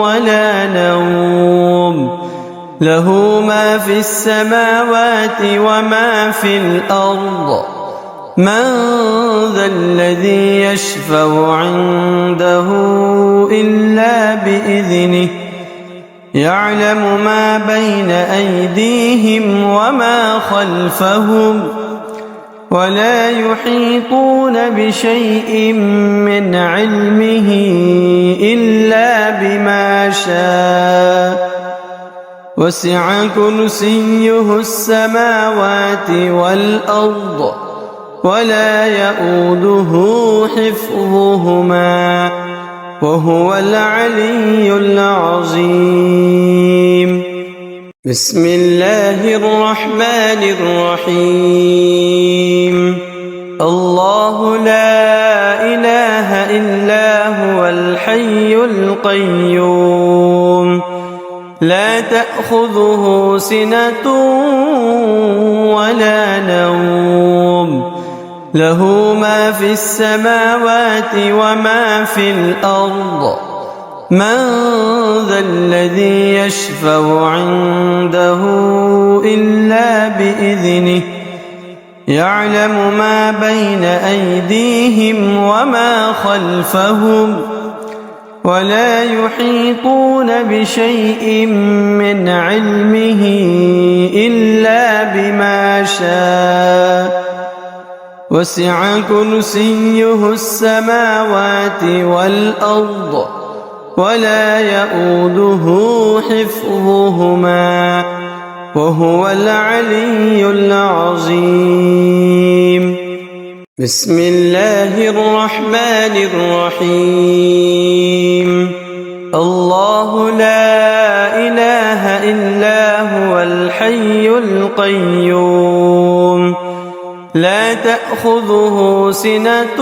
Speaker 1: ولا نوم له ما في السماوات وما في الأرض من ذا الذي يشفع عنده إلا بإذنه يعلم ما بين أيديهم وما خلفهم ولا يحيطون بشيء من علمه إلا بما شاء وسع كرسيه السماوات والأرض ولا يؤوده حفظهما وهو العلي العظيم. بسم الله الرحمن الرحيم. الله لا إله إلا هو الحي القيوم لا تأخذه سنة ولا نوم له ما في السماوات وما في الأرض من ذا الذي يشفع عنده إلا بإذنه يعلم ما بين أيديهم وما خلفهم ولا يحيطون بشيء من علمه إلا بما شاء وسع كرسيه السماوات والأرض ولا يؤوده حفظهما وهو العلي العظيم. بسم الله الرحمن الرحيم. الله لا إله إلا هو الحي القيوم لا تأخذه سنة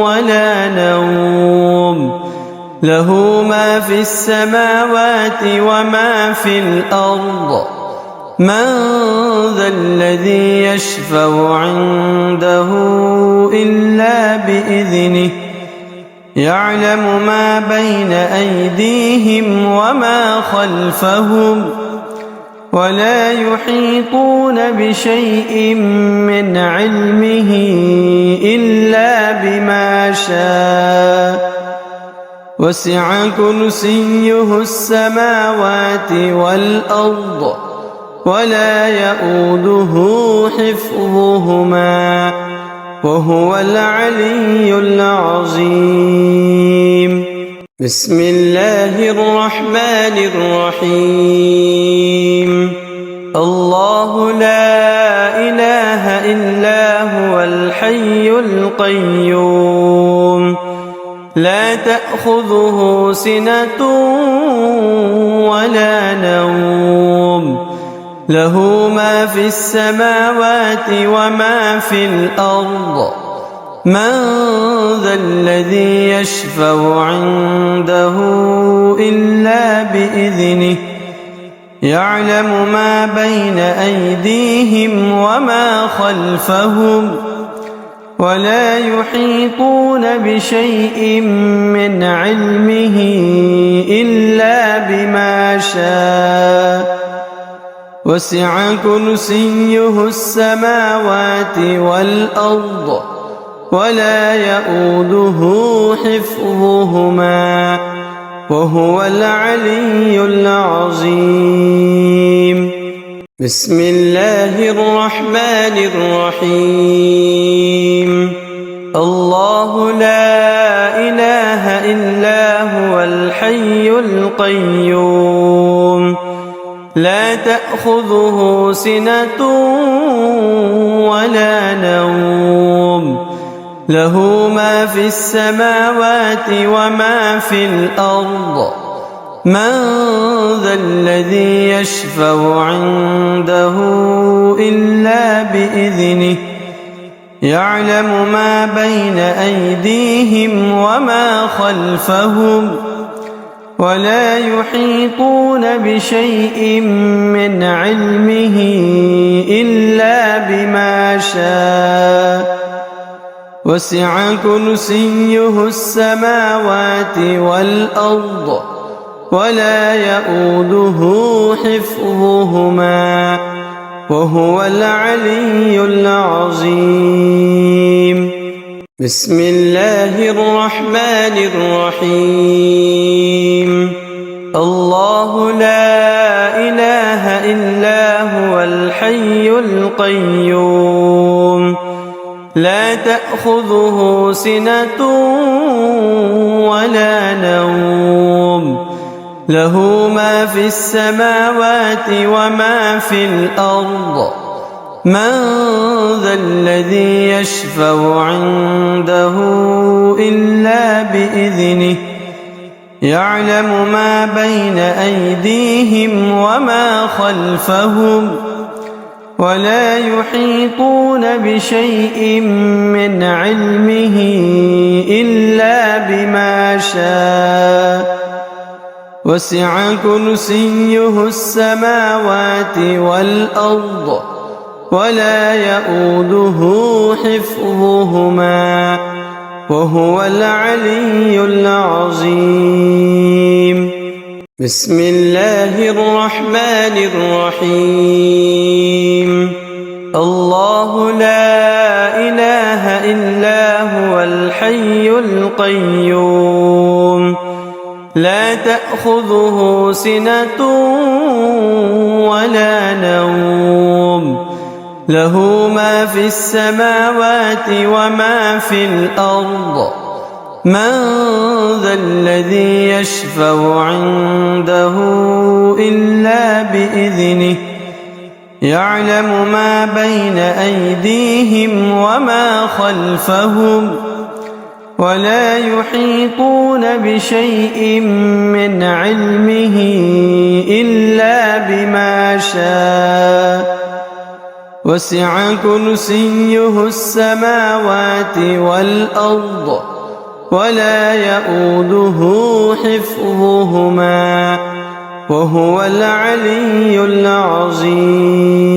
Speaker 1: ولا نوم له ما في السماوات وما في الأرض من ذا الذي يشفع عنده إلا بإذنه يعلم ما بين أيديهم وما خلفهم ولا يحيطون بشيء من علمه إلا بما شاء وسع كرسيه السماوات والأرض ولا يؤوده حفظهما وهو العلي العظيم. بسم الله الرحمن الرحيم. الله لا إله إلا هو الحي القيوم لا تأخذه سنة ولا نوم له ما في السماوات وما في الأرض من ذا الذي يشفع عنده إلا بإذنه يعلم ما بين أيديهم وما خلفهم ولا يحيطون بشيء من علمه إلا بما شاء وسع كرسيه السماوات والأرض ولا يؤوده حفظهما وهو العلي العظيم. بسم الله الرحمن الرحيم. الله لا إله إلا هو الحي القيوم لا تأخذه سنة ولا نوم له ما في السماوات وما في الأرض من ذا الذي يشفع عنده إلا بإذنه يعلم ما بين أيديهم وما خلفهم ولا يحيطون بشيء من علمه إلا بما شاء وسع كرسيه السماوات والأرض ولا يؤوده حفظهما وهو العلي العظيم. بسم الله الرحمن الرحيم. الله لا إله إلا هو الحي القيوم لا تأخذه سنة ولا نوم له ما في السماوات وما في الأرض من ذا الذي يشفع عنده إلا بإذنه يعلم ما بين أيديهم وما خلفهم ولا يحيطون بشيء من علمه إلا بما شاء وسع كرسيه السماوات والأرض ولا يؤوده حفظهما وهو العلي العظيم. بسم الله الرحمن الرحيم. الله لا إله إلا هو الحي القيوم لا تأخذه سنة ولا نوم له ما في السماوات وما في الأرض من ذا الذي يشفع عنده إلا بإذنه يعلم ما بين أيديهم وما خلفهم ولا يحيطون بشيء من علمه إلا بما شاء وسع كرسيه السماوات والأرض ولا يؤوده حفظهما وهو العلي العظيم.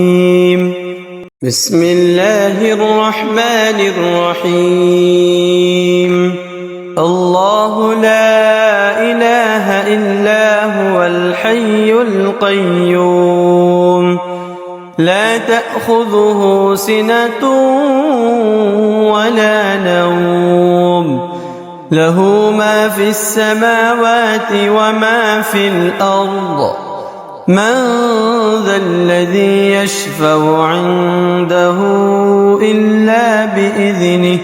Speaker 1: بسم الله الرحمن الرحيم. الله لا إله إلا هو الحي القيوم لا تأخذه سنة ولا نوم له ما في السماوات وما في الأرض من ذا الذي يشفع عنده إلا بإذنه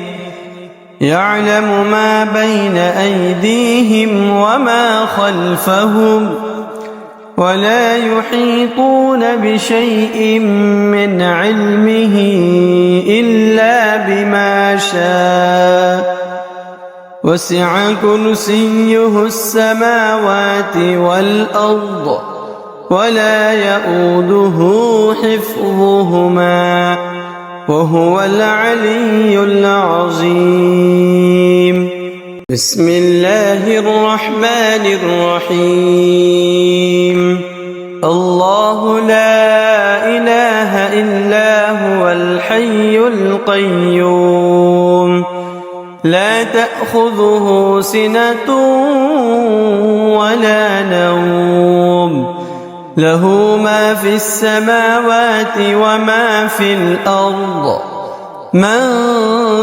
Speaker 1: يعلم ما بين أيديهم وما خلفهم ولا يحيطون بشيء من علمه إلا بما شاء وسع كرسيه السماوات والأرض ولا يؤوده حفظهما وهو العلي العظيم. بسم الله الرحمن الرحيم. الله لا إله إلا هو الحي القيوم لا تأخذه سنة ولا نوم له ما في السماوات وما في الأرض من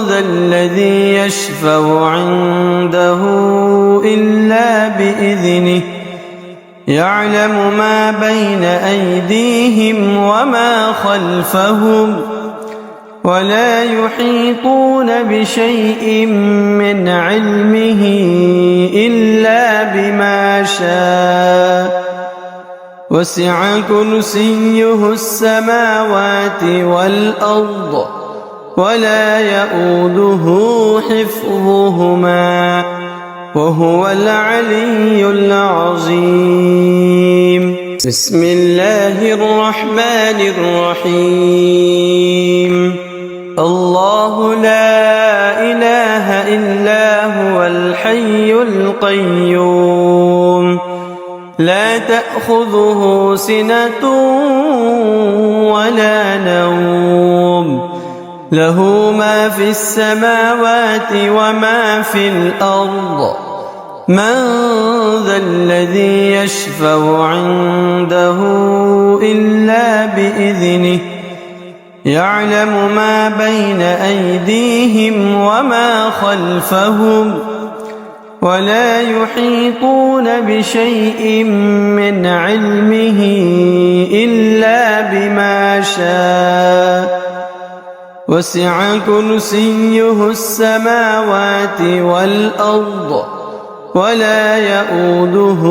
Speaker 1: ذا الذي يشفع عنده إلا بإذنه يعلم ما بين أيديهم وما خلفهم ولا يحيطون بشيء من علمه إلا بما شاء وسع كرسيه السماوات والأرض ولا يؤوده حفظهما وهو العلي العظيم. بسم الله الرحمن الرحيم. الله لا إله إلا هو الحي القيوم لا تأخذه سنة ولا نوم له ما في السماوات وما في الأرض من ذا الذي يشفع عنده إلا بإذنه يعلم ما بين أيديهم وما خلفهم ولا يحيطون بشيء من علمه إلا بما شاء وسع كرسيه السماوات والأرض ولا يؤوده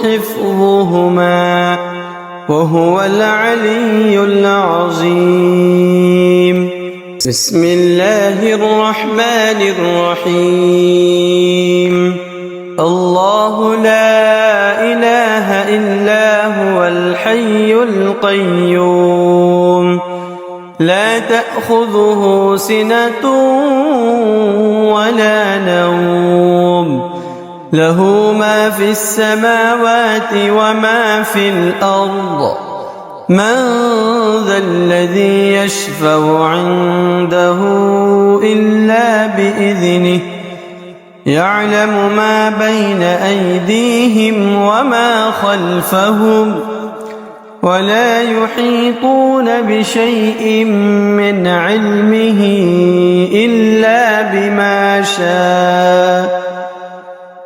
Speaker 1: حفظهما وهو العلي العظيم. بسم الله الرحمن الرحيم الله لا إله إلا هو الحي القيوم لا تأخذه سنة ولا نوم له ما في السماوات وما في الأرض من ذا الذي يشفع عنده إلا بإذنه يعلم ما بين أيديهم وما خلفهم ولا يحيطون بشيء من علمه إلا بما شاء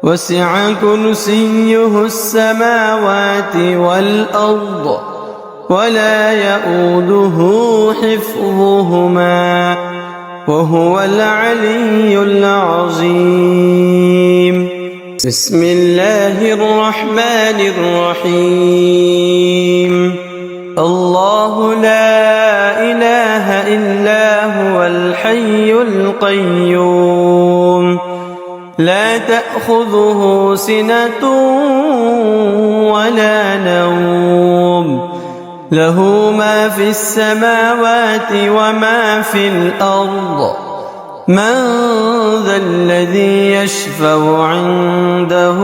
Speaker 1: وسع كرسيه السماوات والأرض ولا يؤوده حفظهما وهو العلي العظيم بسم الله الرحمن الرحيم الله لا إله إلا هو الحي القيوم لا تأخذه سنة ولا نوم له ما في السماوات وما في الأرض من ذا الذي يشفع عنده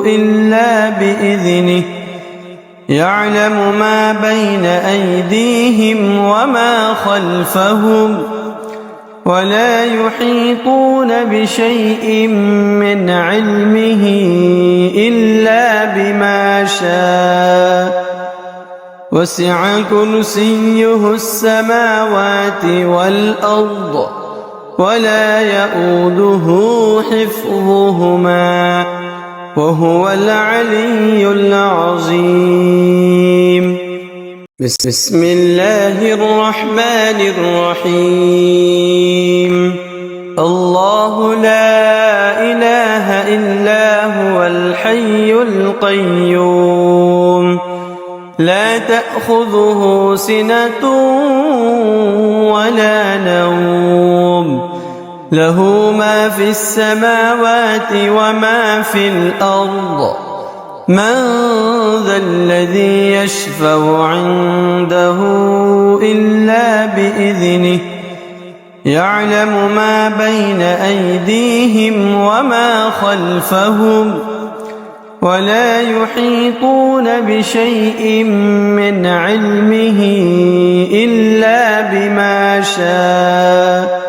Speaker 1: إلا بإذنه يعلم ما بين أيديهم وما خلفهم ولا يحيطون بشيء من علمه إلا بما شاء وسع كرسيه السماوات والأرض ولا يؤوده حفظهما وهو العلي العظيم بسم الله الرحمن الرحيم الله لا إله إلا هو الحي القيوم لا تأخذه سنة ولا نوم له ما في السماوات وما في الأرض من ذا الذي يشفع عنده إلا بإذنه يعلم ما بين أيديهم وما خلفهم ولا يحيطون بشيء من علمه إلا بما شاء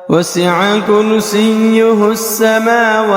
Speaker 1: وسع كرسيه السماوات